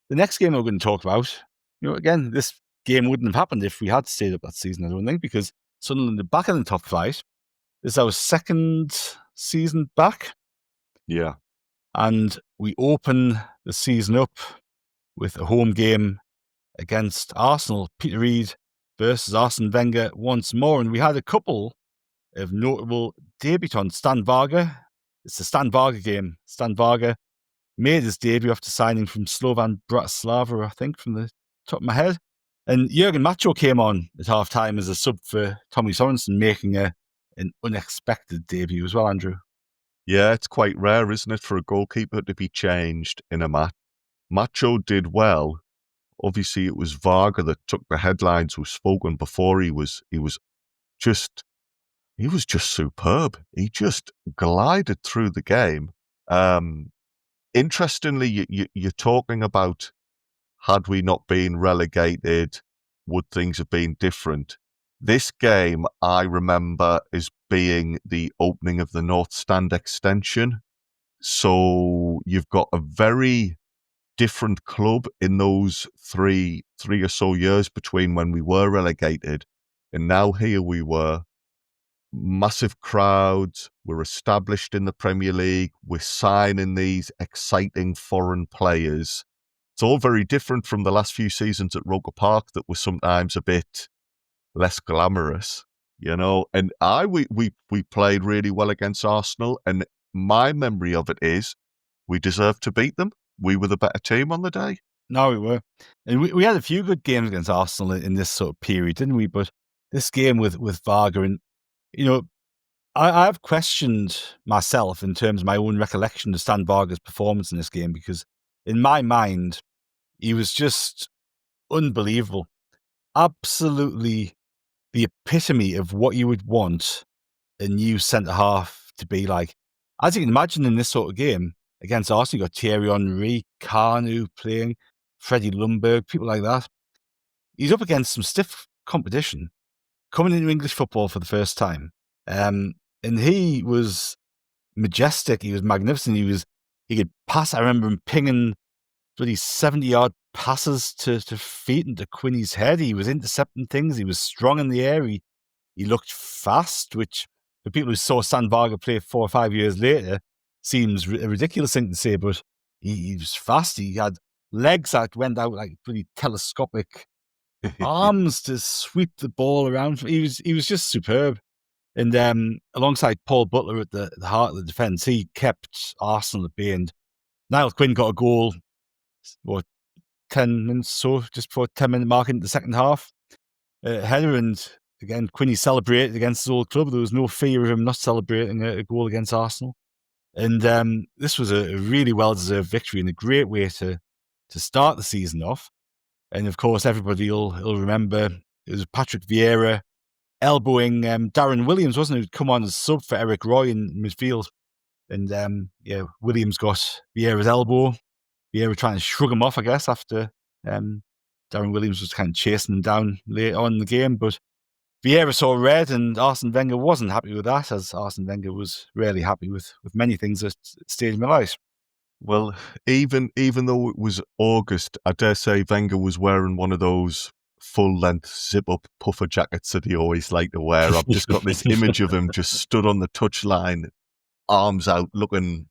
the next game we're going to talk about, again, this game wouldn't have happened if we had stayed up that season, I don't think, because Sunderland are back in the top flight. This is our second season back. Yeah. And we open the season up with a home game against Arsenal. Peter Reid versus Arsene Wenger once more. And we had a couple of notable debutants. Stan Varga. It's the Stan Varga game. Stan Varga made his debut after signing from Slovan Bratislava, I think, from the top of my head. And Jurgen Macho came on at half-time as a sub for Tommy Sorensen, making an unexpected debut as well, Andrew. Yeah, it's quite rare, isn't it, for a goalkeeper to be changed in a match. Macho did well. Obviously, it was Varga that took the headlines, who spoken before. He was just superb. He just glided through the game. Interestingly, you're talking about, had we not been relegated, would things have been different? This game, I remember, as being the opening of the North Stand extension. So you've got a very different club in those three or so years between when we were relegated. And now here we were, massive crowds, we're established in the Premier League, we're signing these exciting foreign players. It's all very different from the last few seasons at Roker Park that were sometimes a bit less glamorous, and we played really well against Arsenal, and my memory of it is we deserved to beat them. We were the better team on the day. No, we were. And we had a few good games against Arsenal in this sort of period, didn't we? But this game with Varga, and I've questioned myself in terms of my own recollection of Stan Varga's performance in this game, because in my mind, he was just unbelievable. Absolutely the epitome of what you would want a new centre-half to be like. as you can imagine, in this sort of game against Arsenal, you got Thierry Henry, Carnu playing, Freddie Ljungberg, people like that. He's up against some stiff competition, coming into English football for the first time. And he was majestic. He was magnificent. He could pass. I remember him pinging bloody 70-yard passes to feet and to Quinny's head. He was intercepting things. He was strong in the air. He looked fast, which for people who saw Stan Varga play 4 or 5 years later seems a ridiculous thing to say, but he was fast. He had legs that went out like pretty telescopic arms to sweep the ball around. He was just superb. And alongside Paul Butler at the heart of the defence, he kept Arsenal at bay. And Niall Quinn got a goal, 10 minutes so, just before 10-minute mark into the second half. Header, and again, Quinny celebrated against his old club. There was no fear of him not celebrating a goal against Arsenal. And this was a really well-deserved victory and a great way to start the season off. And of course, everybody will remember it was Patrick Vieira elbowing Darren Williams, wasn't it? Who'd come on as sub for Eric Roy in midfield. And Williams got Vieira's elbow. Vieira trying to shrug him off, I guess, after Darren Williams was kind of chasing him down later on in the game. But Vieira saw red, and Arsene Wenger wasn't happy with that, as Arsene Wenger was rarely happy with many things at Stadium of Light. Well, even though it was August, I dare say Wenger was wearing one of those full-length zip-up puffer jackets that he always liked to wear. I've just got this image of him just stood on the touchline, arms out, looking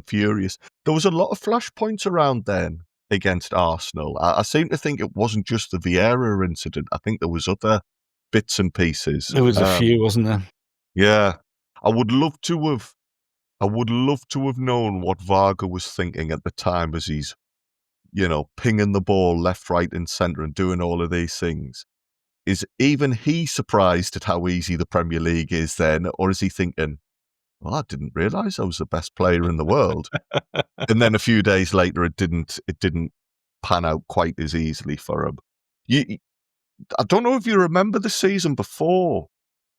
furious. There was a lot of flashpoints around then against Arsenal. I seem to think it wasn't just the Vieira incident. I think there was other bits and pieces. There was a few, wasn't there? Yeah. I would love to have known what Varga was thinking at the time as he's, pinging the ball left, right, and centre and doing all of these things. Is even he surprised at how easy the Premier League is then, or is he thinking, well, I didn't realise I was the best player in the world? And then a few days later, it didn't pan out quite as easily for him. I don't know if you remember the season before.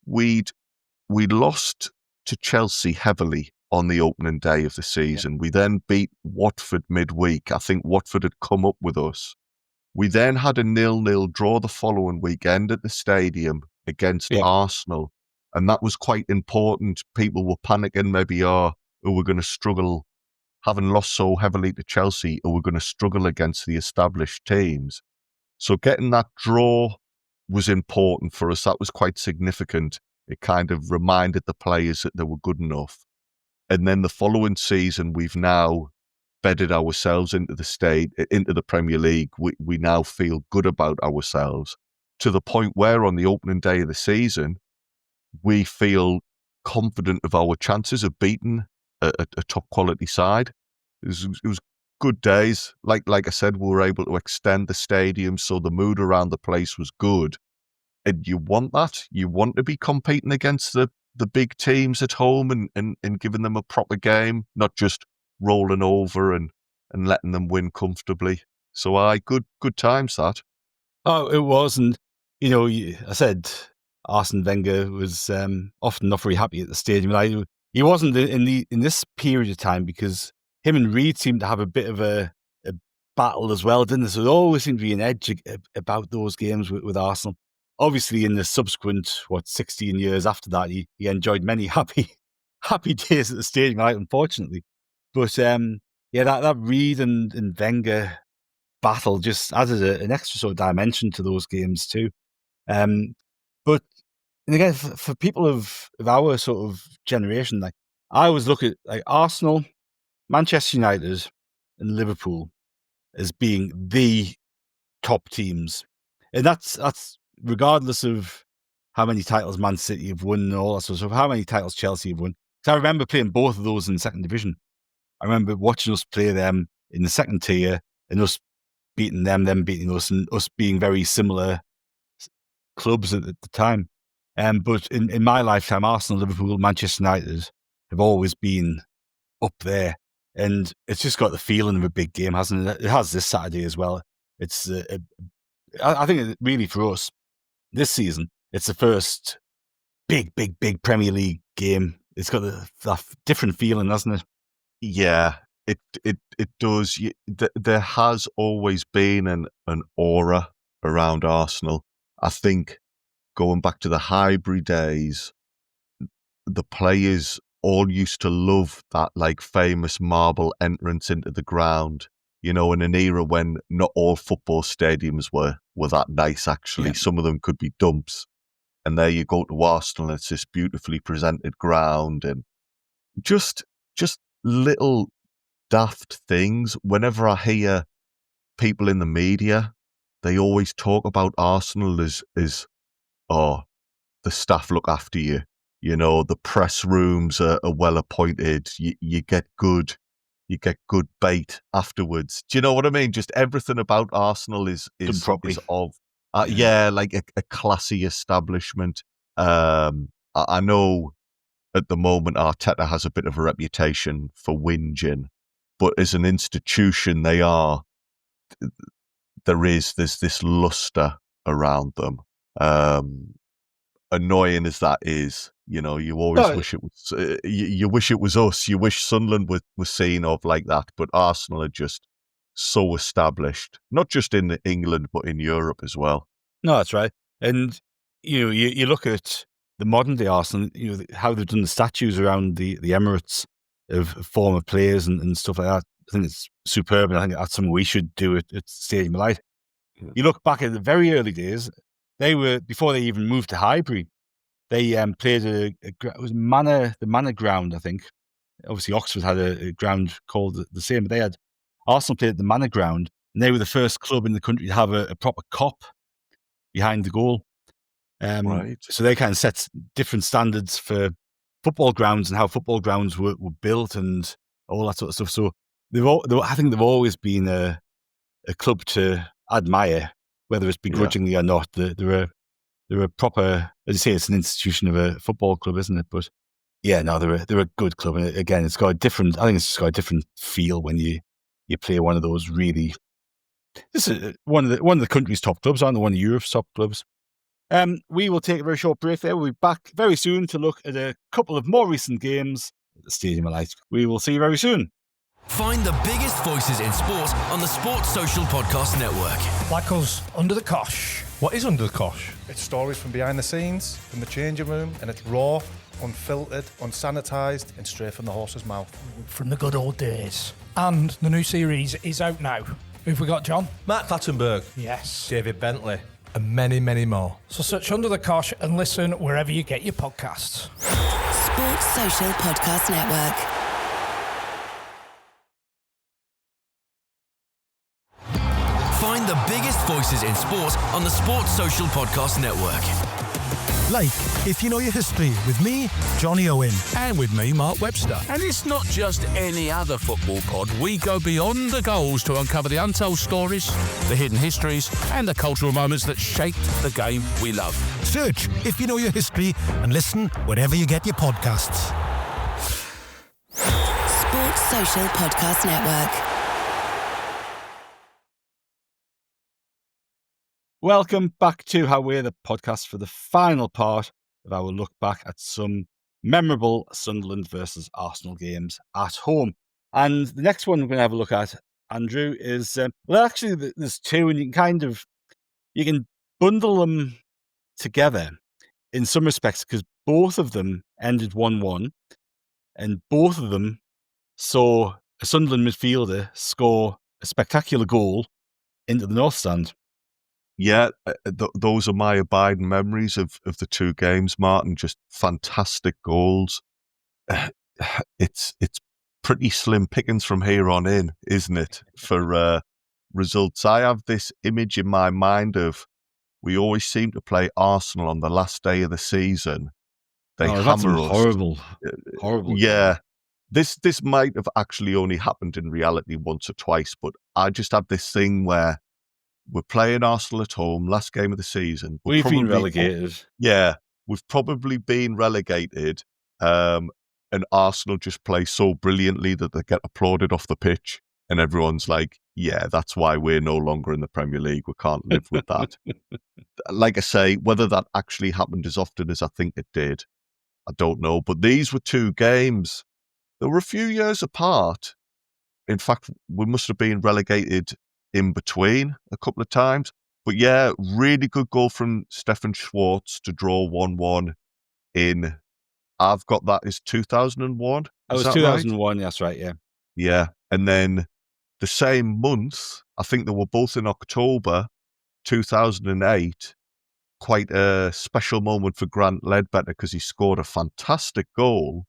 We'd lost to Chelsea heavily on the opening day of the season. Yeah. We then beat Watford midweek. I think Watford had come up with us. We then had a 0-0 draw the following weekend at the stadium against Arsenal. And that was quite important. People were panicking, maybe, we're going to struggle, having lost so heavily to Chelsea, or we're going to struggle against the established teams. So getting that draw was important for us. That was quite significant. It kind of reminded the players that they were good enough. And then the following season, we've now bedded ourselves into the Premier League. We now feel good about ourselves to the point where on the opening day of the season, we feel confident of our chances of beating a top quality side. It was good days. Like I said, we were able to extend the stadium, so the mood around the place was good. And you want that. You want to be competing against the big teams at home and giving them a proper game, not just rolling over and letting them win comfortably. So good times that. Oh, it was. And, I said Arsene Wenger was often not very happy at the stadium. He wasn't in this period of time because him and Reid seemed to have a bit of a battle as well, didn't they? So there always seemed to be an edge about those games with Arsenal. Obviously, in the subsequent 16 years after that, he enjoyed many happy days at the stadium, right? Unfortunately, but that Reid and Wenger battle just added an extra sort of dimension to those games too. But and again, for people of our sort of generation, like I always look at like Arsenal, Manchester United, and Liverpool as being the top teams, and that's regardless of how many titles Man City have won and all that sort of stuff, how many titles Chelsea have won. So I remember playing both of those in the second division. I remember watching us play them in the second tier and us beating them beating us, and us being very similar clubs at the time. But in my lifetime, Arsenal, Liverpool, Manchester United have always been up there. And it's just got the feeling of a big game, hasn't it? It has this Saturday as well. It's, I think really for us, this season, it's the first big Premier League game it's got that different feeling, hasn't it? Yeah, it does. There has always been an aura around Arsenal. I think going back to the Highbury days, the players all used to love that like famous marble entrance into the ground. You know, in an era when not all football stadiums were that nice. Actually, some of them could be dumps. And there you go to Arsenal, and it's this beautifully presented ground, and just little daft things. Whenever I hear people in the media, they always talk about Arsenal as oh, the staff look after you. You know, the press rooms are well appointed. You get good bait afterwards. Do you know what I mean? Just everything about Arsenal is of like a classy establishment. I know at the moment Arteta has a bit of a reputation for whinging, but as an institution, there's this luster around them. Annoying as that is, you know, you always wish it was. You wish it was us. You wish Sunderland was seen of like that, but Arsenal are just so established, not just in England but in Europe as well. No, that's right. And you look at the modern day Arsenal, how they've done the statues around the Emirates of former players and stuff like that. I think it's superb, and I think that's something we should do at Stadium of Light. You look back at the very early days, they were, before they even moved to Highbury, they played it was the Manor ground, I think. Obviously, Oxford had a ground called the same, but they had Arsenal played at the Manor ground, and they were the first club in the country to have a proper cop behind the goal. Right. So they kind of set different standards for football grounds and how football grounds were built and all that sort of stuff. So I think they've always been a club to admire, whether it's begrudgingly or not. They're a proper, as you say, it's an institution of a football club, isn't it? But yeah, no, they're a good club. And again, it's got a different. I think it's just got a different feel when you play one of those really. This is one of the country's top clubs, aren't they? One of Europe's top clubs. We will take a very short break there. We'll be back very soon to look at a couple of more recent games at the Stadium of Light. We will see you very soon. Find the biggest voices in sport on the Sports Social Podcast Network. Like us, Under the Cosh. What is Under the Cosh? It's stories from behind the scenes, from the changing room, and it's raw, unfiltered, unsanitised, and straight from the horse's mouth. From the good old days. And the new series is out now. Who've we got, John? Matt Clattenburg. Yes. David Bentley. And many, many more. So search Under the Cosh and listen wherever you get your podcasts. Sports Social Podcast Network. Find the biggest voices in sport on the Sports Social Podcast Network. Like If You Know Your History with me, Johnny Owen. And with me, Mark Webster. And it's not just any other football pod. We go beyond the goals to uncover the untold stories, the hidden histories, and the cultural moments that shaped the game we love. Search If You Know Your History and listen wherever you get your podcasts. Sports Social Podcast Network. Welcome back to How We're the podcast for the final part of our look back at some memorable Sunderland versus Arsenal games at home. And the next one we're going to have a look at, Andrew, is, well, actually, there's two, and you can bundle them together in some respects because both of them ended 1-1, and both of them saw a Sunderland midfielder score a spectacular goal into the North Stand. Yeah, those are my abiding memories of the two games, Martin. Just fantastic goals. It's pretty slim pickings from here on in, isn't it, for results? I have this image in my mind of we always seem to play Arsenal on the last day of the season. They hammer us. Horrible. Yeah. This might have actually only happened in reality once or twice, but I just have this thing where we're playing Arsenal at home, last game of the season. We've been relegated. Yeah, we've probably been relegated, and Arsenal just play so brilliantly that they get applauded off the pitch, and everyone's like, yeah, that's why we're no longer in the Premier League. We can't live with that. Like I say, whether that actually happened as often as I think it did, I don't know. But these were two games. They were a few years apart. In fact, we must have been relegated in between a couple of times. But yeah, really good goal from Stefan Schwarz to draw 1-1 in, I've got that as 2001. It was that 2001, right? that's right, yeah. Yeah. And then the same month, I think they were both in October 2008, quite a special moment for Grant Ledbetter because he scored a fantastic goal.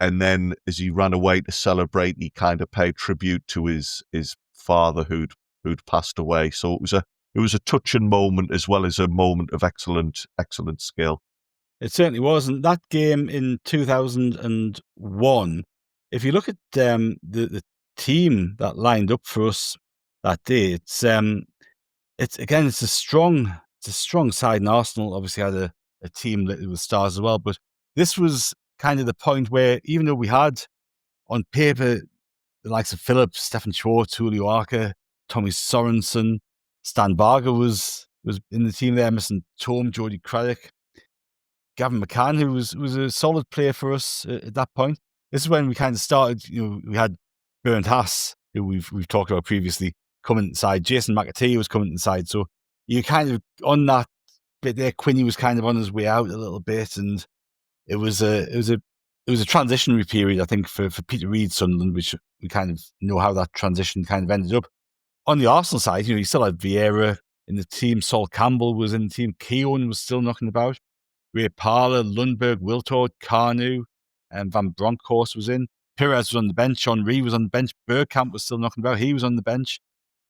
And then as he ran away to celebrate, he kind of paid tribute to his father who'd passed away. So it was a touching moment as well as a moment of excellent skill. It certainly was. And that game in 2001, if you look at the team that lined up for us that day, it's a strong side. And Arsenal obviously had a team that was stars as well. But this was kind of the point where, even though we had on paper the likes of Phillips, Stefan Schwarz, Julio Arca, Tommy Sorensen, Stan Varga was in the team there, Emerson Tome, Jody Craddock, Gavin McCann, who was a solid player for us at that point. This is when we kind of started, we had Bernd Haas, who we've talked about previously, coming inside. Jason McAtee was coming inside. So you kind of, on that bit there, Quinny was kind of on his way out a little bit, and it was a transitionary period, I think, for Peter Reid's Sunderland, which we kind of know how that transition kind of ended up. On the Arsenal side, you still had Vieira in the team, Sol Campbell was in the team, Keown was still knocking about, Ray Parler, Lundberg, Wiltord, Carnu, and Van Bronckhorst was in. Perez was on the bench, Henri was on the bench, Bergkamp was still knocking about, he was on the bench.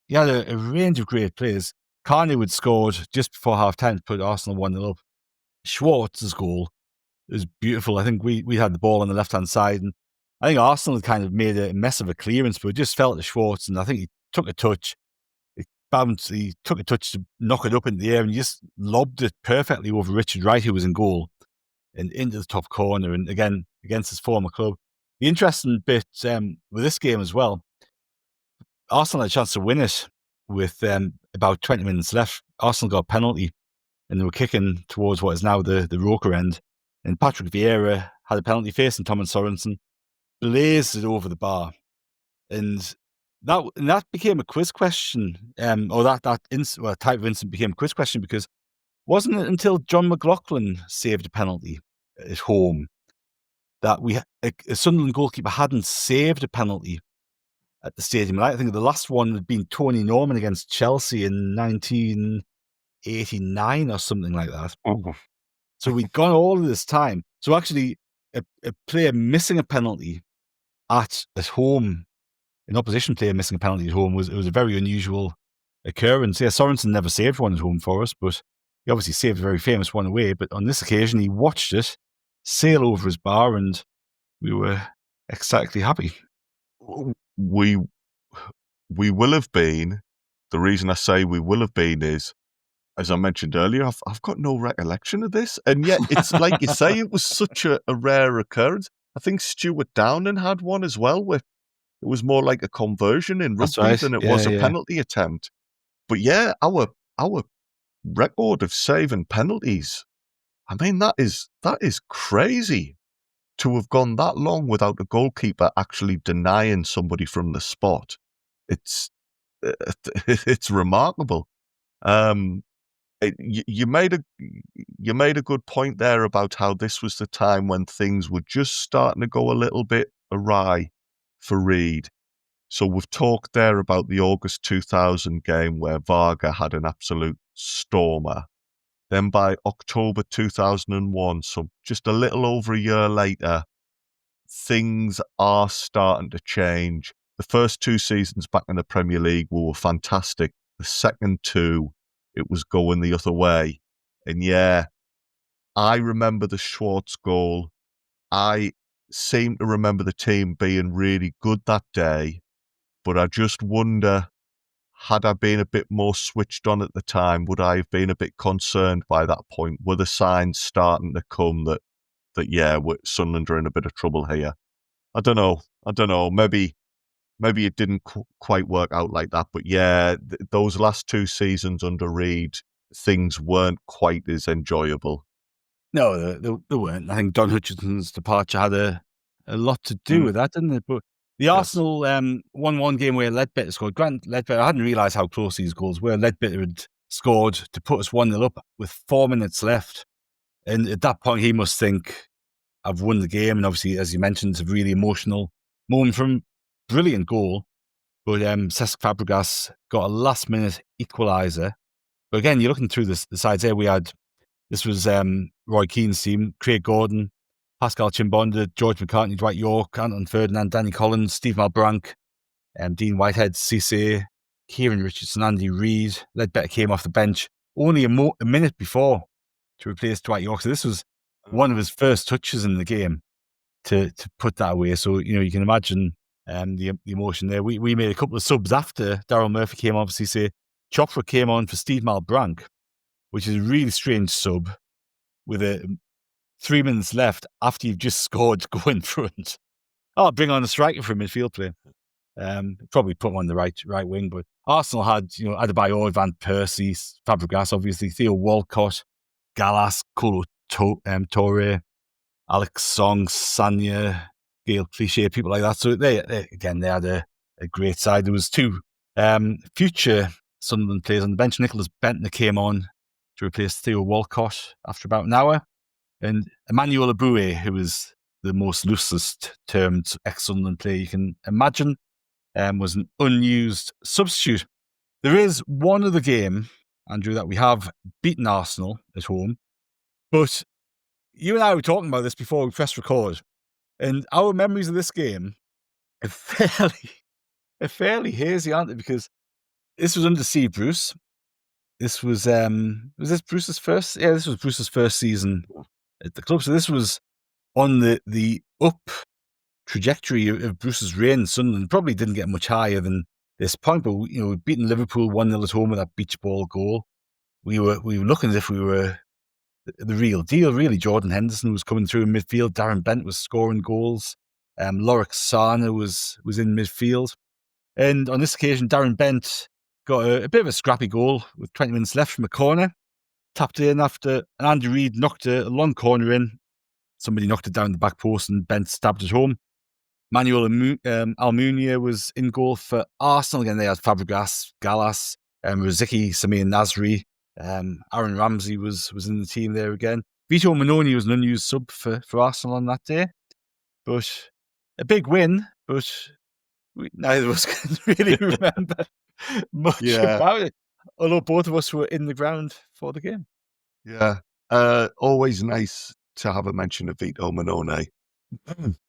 You had a range of great players. Carnu had scored just before half-time to put Arsenal 1-0 up. Schwartz's goal was beautiful. I think we had the ball on the left-hand side, and I think Arsenal had kind of made a mess of a clearance, but it just fell to Schwarz, and I think he took a touch. He took a touch to knock it up in the air, and he just lobbed it perfectly over Richard Wright, who was in goal, and into the top corner, and again, against his former club. The interesting bit with this game as well, Arsenal had a chance to win it with about 20 minutes left. Arsenal got a penalty, and they were kicking towards what is now the Roker end. And Patrick Vieira had a penalty facing Thomas Sorensen, blazed it over the bar. And that became a quiz question, or that type of incident became a quiz question, because wasn't it until John McLaughlin saved a penalty at home that a Sunderland goalkeeper hadn't saved a penalty at the stadium? And I think the last one had been Tony Norman against Chelsea in 1989 or something like that. Oh. So we'd gone all of this time. So actually, a player missing a penalty at home, an opposition player missing a penalty at home, was a very unusual occurrence. Yeah, Sorensen never saved one at home for us, but he obviously saved a very famous one away. But on this occasion, he watched it sail over his bar, and we were ecstatically happy. We will have been. The reason I say we will have been is, as I mentioned earlier, I've got no recollection of this. And yet, it's like you say, it was such a rare occurrence. I think Stuart Downing had one as well, where it was more like a conversion in rugby than it was a penalty attempt. But yeah, our record of saving penalties, I mean, that is crazy to have gone that long without a goalkeeper actually denying somebody from the spot. It's remarkable. You made a good point there about how this was the time when things were just starting to go a little bit awry for Reid. So we've talked there about the August 2000 game where Varga had an absolute stormer. Then by October 2001, so just a little over a year later, things are starting to change. The first two seasons back in the Premier League were fantastic. The second two, it was going the other way. And yeah, I remember the Schwarz goal. I seem to remember the team being really good that day, but I just wonder, had I been a bit more switched on at the time, would I have been a bit concerned by that point? Were the signs starting to come that yeah, Sunderland are in a bit of trouble here? I don't know. Maybe it didn't quite work out like that. But yeah, those last two seasons under Reid, things weren't quite as enjoyable. No, they weren't. I think Don Hutchinson's departure had a lot to do with that, didn't it? But the Arsenal 1-1 game where Ledbetter scored. Grant Ledbetter, I hadn't realised how close these goals were. Ledbetter had scored to put us 1-0 up with 4 minutes left. And at that point, he must think, I've won the game. And obviously, as you mentioned, it's a really emotional moment from brilliant goal. But Cesc Fabregas got a last-minute equaliser. But again, you're looking through the sides there. This was Roy Keane's team, Craig Gordon, Pascal Chimbonda, George McCartney, Dwight York, Anton Ferdinand, Danny Collins, Steve Malbranque, Dean Whitehead, Cisse, Kieran Richardson, Andy Reid. Ledbetter came off the bench only a minute before to replace Dwight York. So this was one of his first touches in the game to put that away. So, you can imagine the emotion there. We made a couple of subs after Daryl Murphy came on. Cisse. Chopra came on for Steve Malbranque, which is a really strange sub with 3 minutes left after you've just scored to go in front. I'll bring on a striker for midfield play. Probably put him on the right wing, but Arsenal had, Adebayor, Van Persie, Fabregas, obviously, Theo Walcott, Gallas, Kolo Toure, Alex Song, Sanya, Gail Clichy, people like that. So they had a great side. There was 2 future Sunderland players on the bench. Nicholas Bentner came on to replace Theo Walcott after about an hour. And Emmanuel Aboué, who was the most loosest termed ex-Sunderland player you can imagine, was an unused substitute. There is one other game, Andrew, that we have beaten Arsenal at home. But you and I were talking about this before we pressed record. And our memories of this game are fairly hazy, aren't they? Because this was under Steve Bruce. This was this Bruce's first? Yeah, this was Bruce's first season at the club. So this was on the up trajectory of Bruce's reign. Sunderland probably didn't get much higher than this point, but we'd beaten Liverpool 1-0 at home with that beach ball goal. We were looking as if we were the real deal, really. Jordan Henderson was coming through in midfield. Darren Bent was scoring goals. Lorik Sana was in midfield. And on this occasion, Darren Bent got a bit of a scrappy goal with 20 minutes left from a corner. Tapped in after Andy Reid knocked a long corner in. Somebody knocked it down the back post and Bent stabbed it home. Manuel Almunia was in goal for Arsenal. Again, they had Fabregas, Gallas, Riziki, Samir Nasri. Aaron Ramsey was in the team there again. Vito Manoni was an unused sub for Arsenal on that day. But a big win, but neither of us can really remember much about it. Although both of us were in the ground for the game. Yeah. Always nice to have a mention of Vito Manone.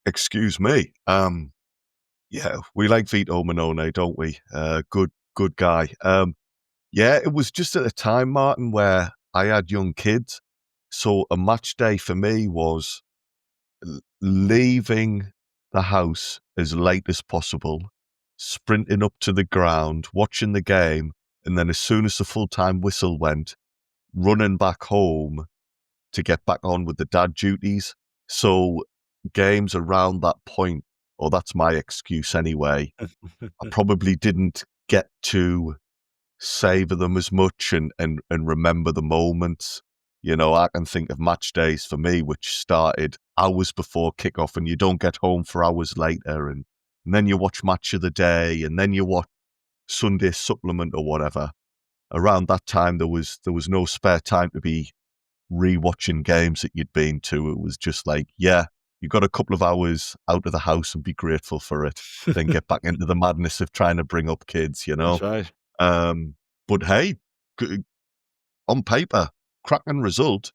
Excuse me. Yeah, we like Vito Manone, don't we? Good guy. Yeah, it was just at a time, Martin, where I had young kids. So a match day for me was leaving the house as late as possible, sprinting up to the ground, watching the game, and then as soon as the full-time whistle went, running back home to get back on with the dad duties. So games around that point, or that's my excuse anyway, I probably didn't get to savor them as much and remember the moments. I can think of match days for me, which started hours before kickoff and you don't get home for hours later. And then you watch Match of the Day and then you watch Sunday Supplement or whatever. Around that time, there was no spare time to be rewatching games that you'd been to. It was just like, yeah, you got a couple of hours out of the house and be grateful for it. Then get back into the madness of trying to bring up kids, That's right. But hey, on paper, cracking result.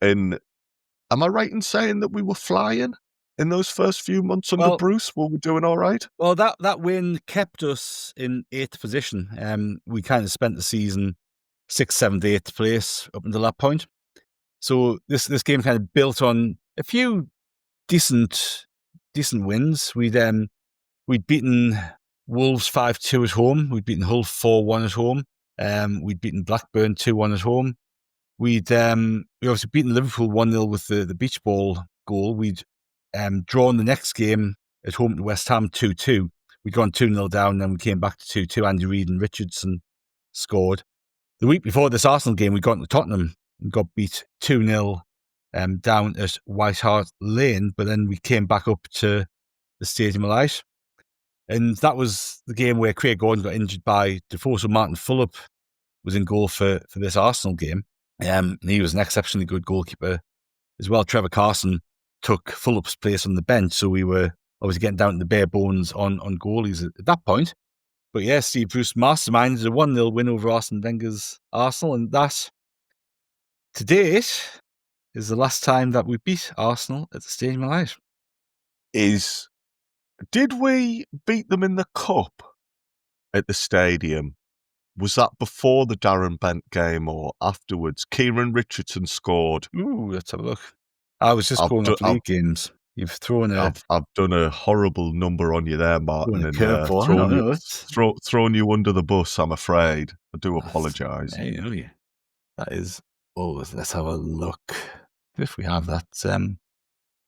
And am I right in saying that we were flying in those first few months under Bruce? Were we doing all right? Well, that win kept us in 8th position. We kind of spent the season 6th, 7th, 8th place up until that point. So this game kind of built on a few decent wins. We'd beaten Wolves 5-2 at home. We'd beaten Hull 4-1 at home. We'd beaten Blackburn 2-1 at home. We obviously beaten Liverpool 1-0 with the beach ball goal. We'd drawn the next game at home to West Ham 2-2. We'd gone 2-0 down, then we came back to 2-2. Andy Reid and Richardson scored. The week before this Arsenal game, we got into Tottenham and got beat 2-0 down at White Hart Lane, but then we came back up to the Stadium of Light. And that was the game where Craig Gordon got injured by Defoe, so Martin Fulop was in goal for this Arsenal game. And he was an exceptionally good goalkeeper as well. Trevor Carson took Fulop's place on the bench, so we were obviously getting down to the bare bones on goalies at that point. But yeah, Steve Bruce masterminded a 1-0 win over Arsene Wenger's Arsenal, and that, to date, is the last time that we beat Arsenal at the Stadium of Light. Did we beat them in the Cup at the stadium? Was that before the Darren Bent game or afterwards? Kieran Richardson scored. Ooh, let's have a look. I was just going up league games. You've thrown I've done a horrible number on you there, Martin, and thrown you under the bus, I'm afraid. I do apologise. Hey, that is... Oh, let's have a look. If we have that,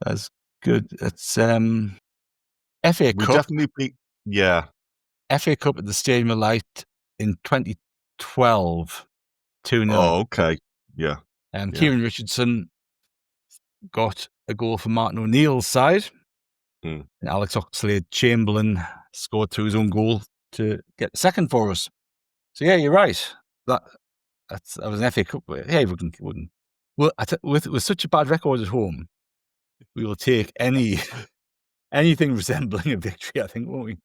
that's good. It's FA Cup. We definitely beat... Yeah. FA Cup at the Stadium of Light in 2012. 2-0. Oh, okay. Yeah. Kieran Richardson got a goal for Martin O'Neill's side. And Alex Oxlade-Chamberlain scored through his own goal to get the second for us. So yeah, you're right. That was an FA Cup. Hey, we wouldn't. Well, with such a bad record at home, we will take anything resembling a victory, I think, won't we?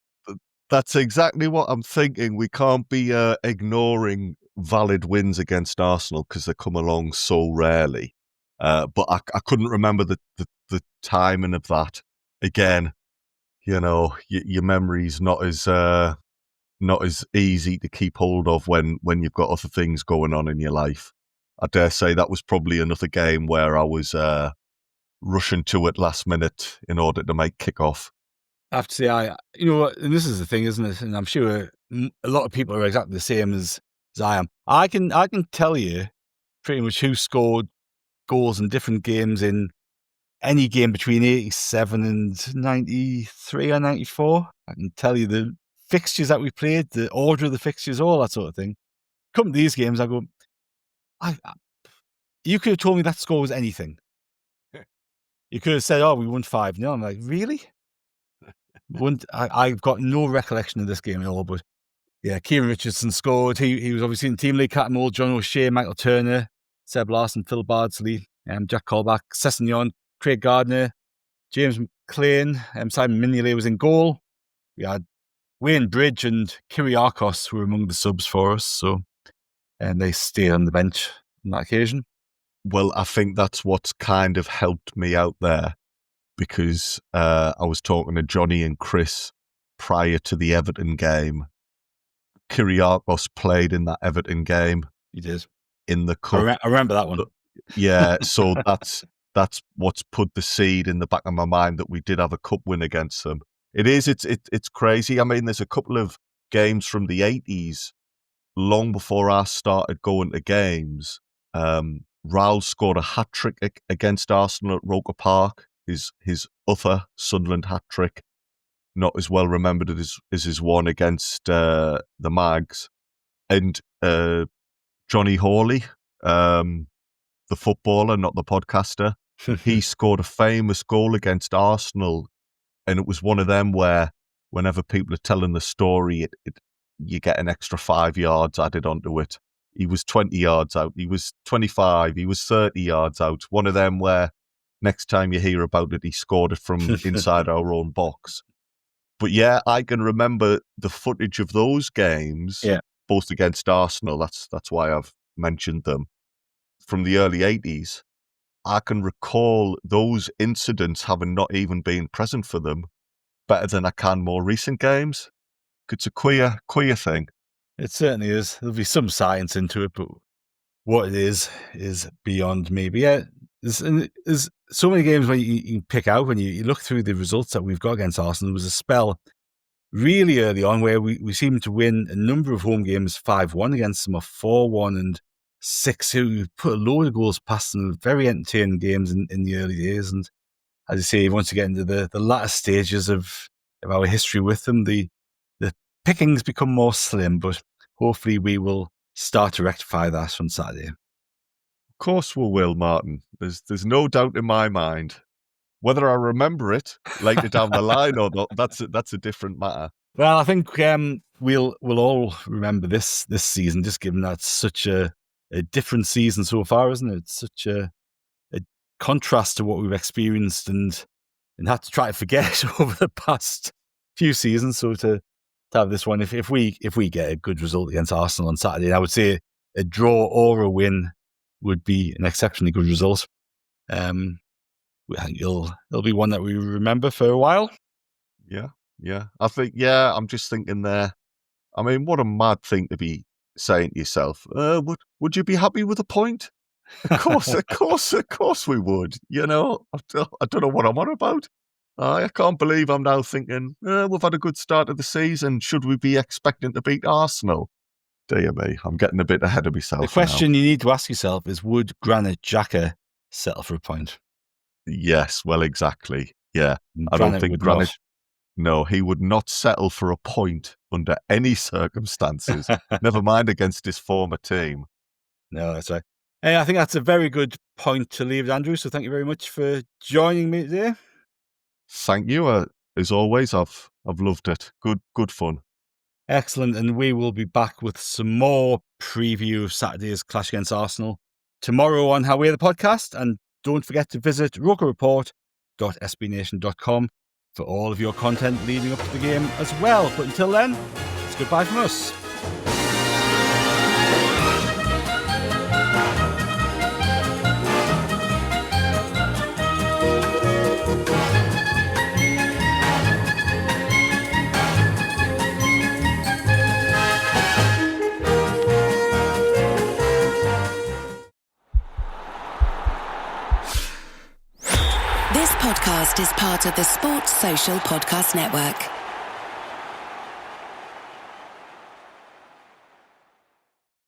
That's exactly what I'm thinking. We can't be ignoring valid wins against Arsenal because they come along so rarely. But I couldn't remember the timing of that. Again, your memory's not as easy to keep hold of when you've got other things going on in your life. I dare say that was probably another game where I was rushing to it last minute in order to make kickoff. I have to say, and this is the thing, isn't it? And I'm sure a lot of people are exactly the same as I am. I can tell you pretty much who scored goals in different games in any game between 87 and 93 or 94. I can tell you the fixtures that we played, the order of the fixtures, all that sort of thing. Come to these games, I go, you could have told me that score was anything. You could have said, we won 5-0. I'm like, really? I've got no recollection of this game at all, but yeah, Kieran Richardson scored. He was obviously in Team League, Cat Mould, John O'Shea, Michael Turner, Seb Larson, Phil Bardsley, Jack Colback, Sessegnon, Craig Gardner, James McLean, Simon Mignolet was in goal. We had Wayne Bridge and Kyriakos were among the subs for us, and they stayed on the bench on that occasion. Well, I think that's what's kind of helped me out there, because I was talking to Johnny and Chris prior to the Everton game. Kyriakos played in that Everton game. He did. In the Cup. I remember that one. Yeah, so that's what's put the seed in the back of my mind that we did have a cup win against them. It's crazy. I mean, there's a couple of games from the 80s, long before I started going to games. Raul scored a hat-trick against Arsenal at Roker Park, his other Sunderland hat-trick, not as well remembered as his one against the Mags. And Johnny Hawley, the footballer, not the podcaster, he scored a famous goal against Arsenal, and it was one of them where whenever people are telling the story, you get an extra 5 yards added onto it. He was 20 yards out, he was 25, he was 30 yards out. One of them where next time you hear about it, he scored it from inside our own box. But yeah, I can remember the footage of those games, both against Arsenal, that's why I've mentioned them, from the early 80s. I can recall those incidents having not even been present for them better than I can more recent games. It's a queer thing. It certainly is. There'll be some science into it, but what it is beyond me. But yeah, there's so many games where you can pick out when you look through the results that we've got against Arsenal. There was a spell really early on where we seemed to win a number of home games 5-1 against them, or 4-1 and 6-2. We put a load of goals past them. Very entertaining games in the early days. And as you say, once you get into the latter stages of our history with them, the pickings become more slim, but hopefully we will start to rectify that on Saturday. course we will, Martin. There's no doubt in my mind. Whether I remember it later down the line or not, that's a different matter. Well, I think we'll all remember this season, just given that it's such a different season so far, isn't it? It's such a contrast to what we've experienced and had to try to forget over the past few seasons. So to have this one, if we get a good result against Arsenal on Saturday, I would say a draw or a win would be an exceptionally good result. I think it'll be one that we remember for a while. Yeah. I think, I'm just thinking there. I mean, what a mad thing to be saying to yourself. Would you be happy with a point? Of course we would. You know, I don't know what I'm on about. I can't believe I'm now thinking, we've had a good start of the season. Should we be expecting to beat Arsenal? Dear me, I'm getting a bit ahead of myself. The question you need to ask yourself is, would Granit Xhaka settle for a point? Yes, well, exactly. Yeah. I Granit don't think would Granit... not. No, he would not settle for a point under any circumstances, never mind against his former team. No, that's right. Hey, I think that's a very good point to leave it, Andrew. So thank you very much for joining me today. Thank you. As always, I've loved it. Good fun. Excellent. And we will be back with some more preview of Saturday's clash against Arsenal tomorrow on How We're the Podcast. And don't forget to visit rokerreport.sbnation.com for all of your content leading up to the game as well. But until then, it's goodbye from us. This podcast is part of the Sports Social Podcast Network.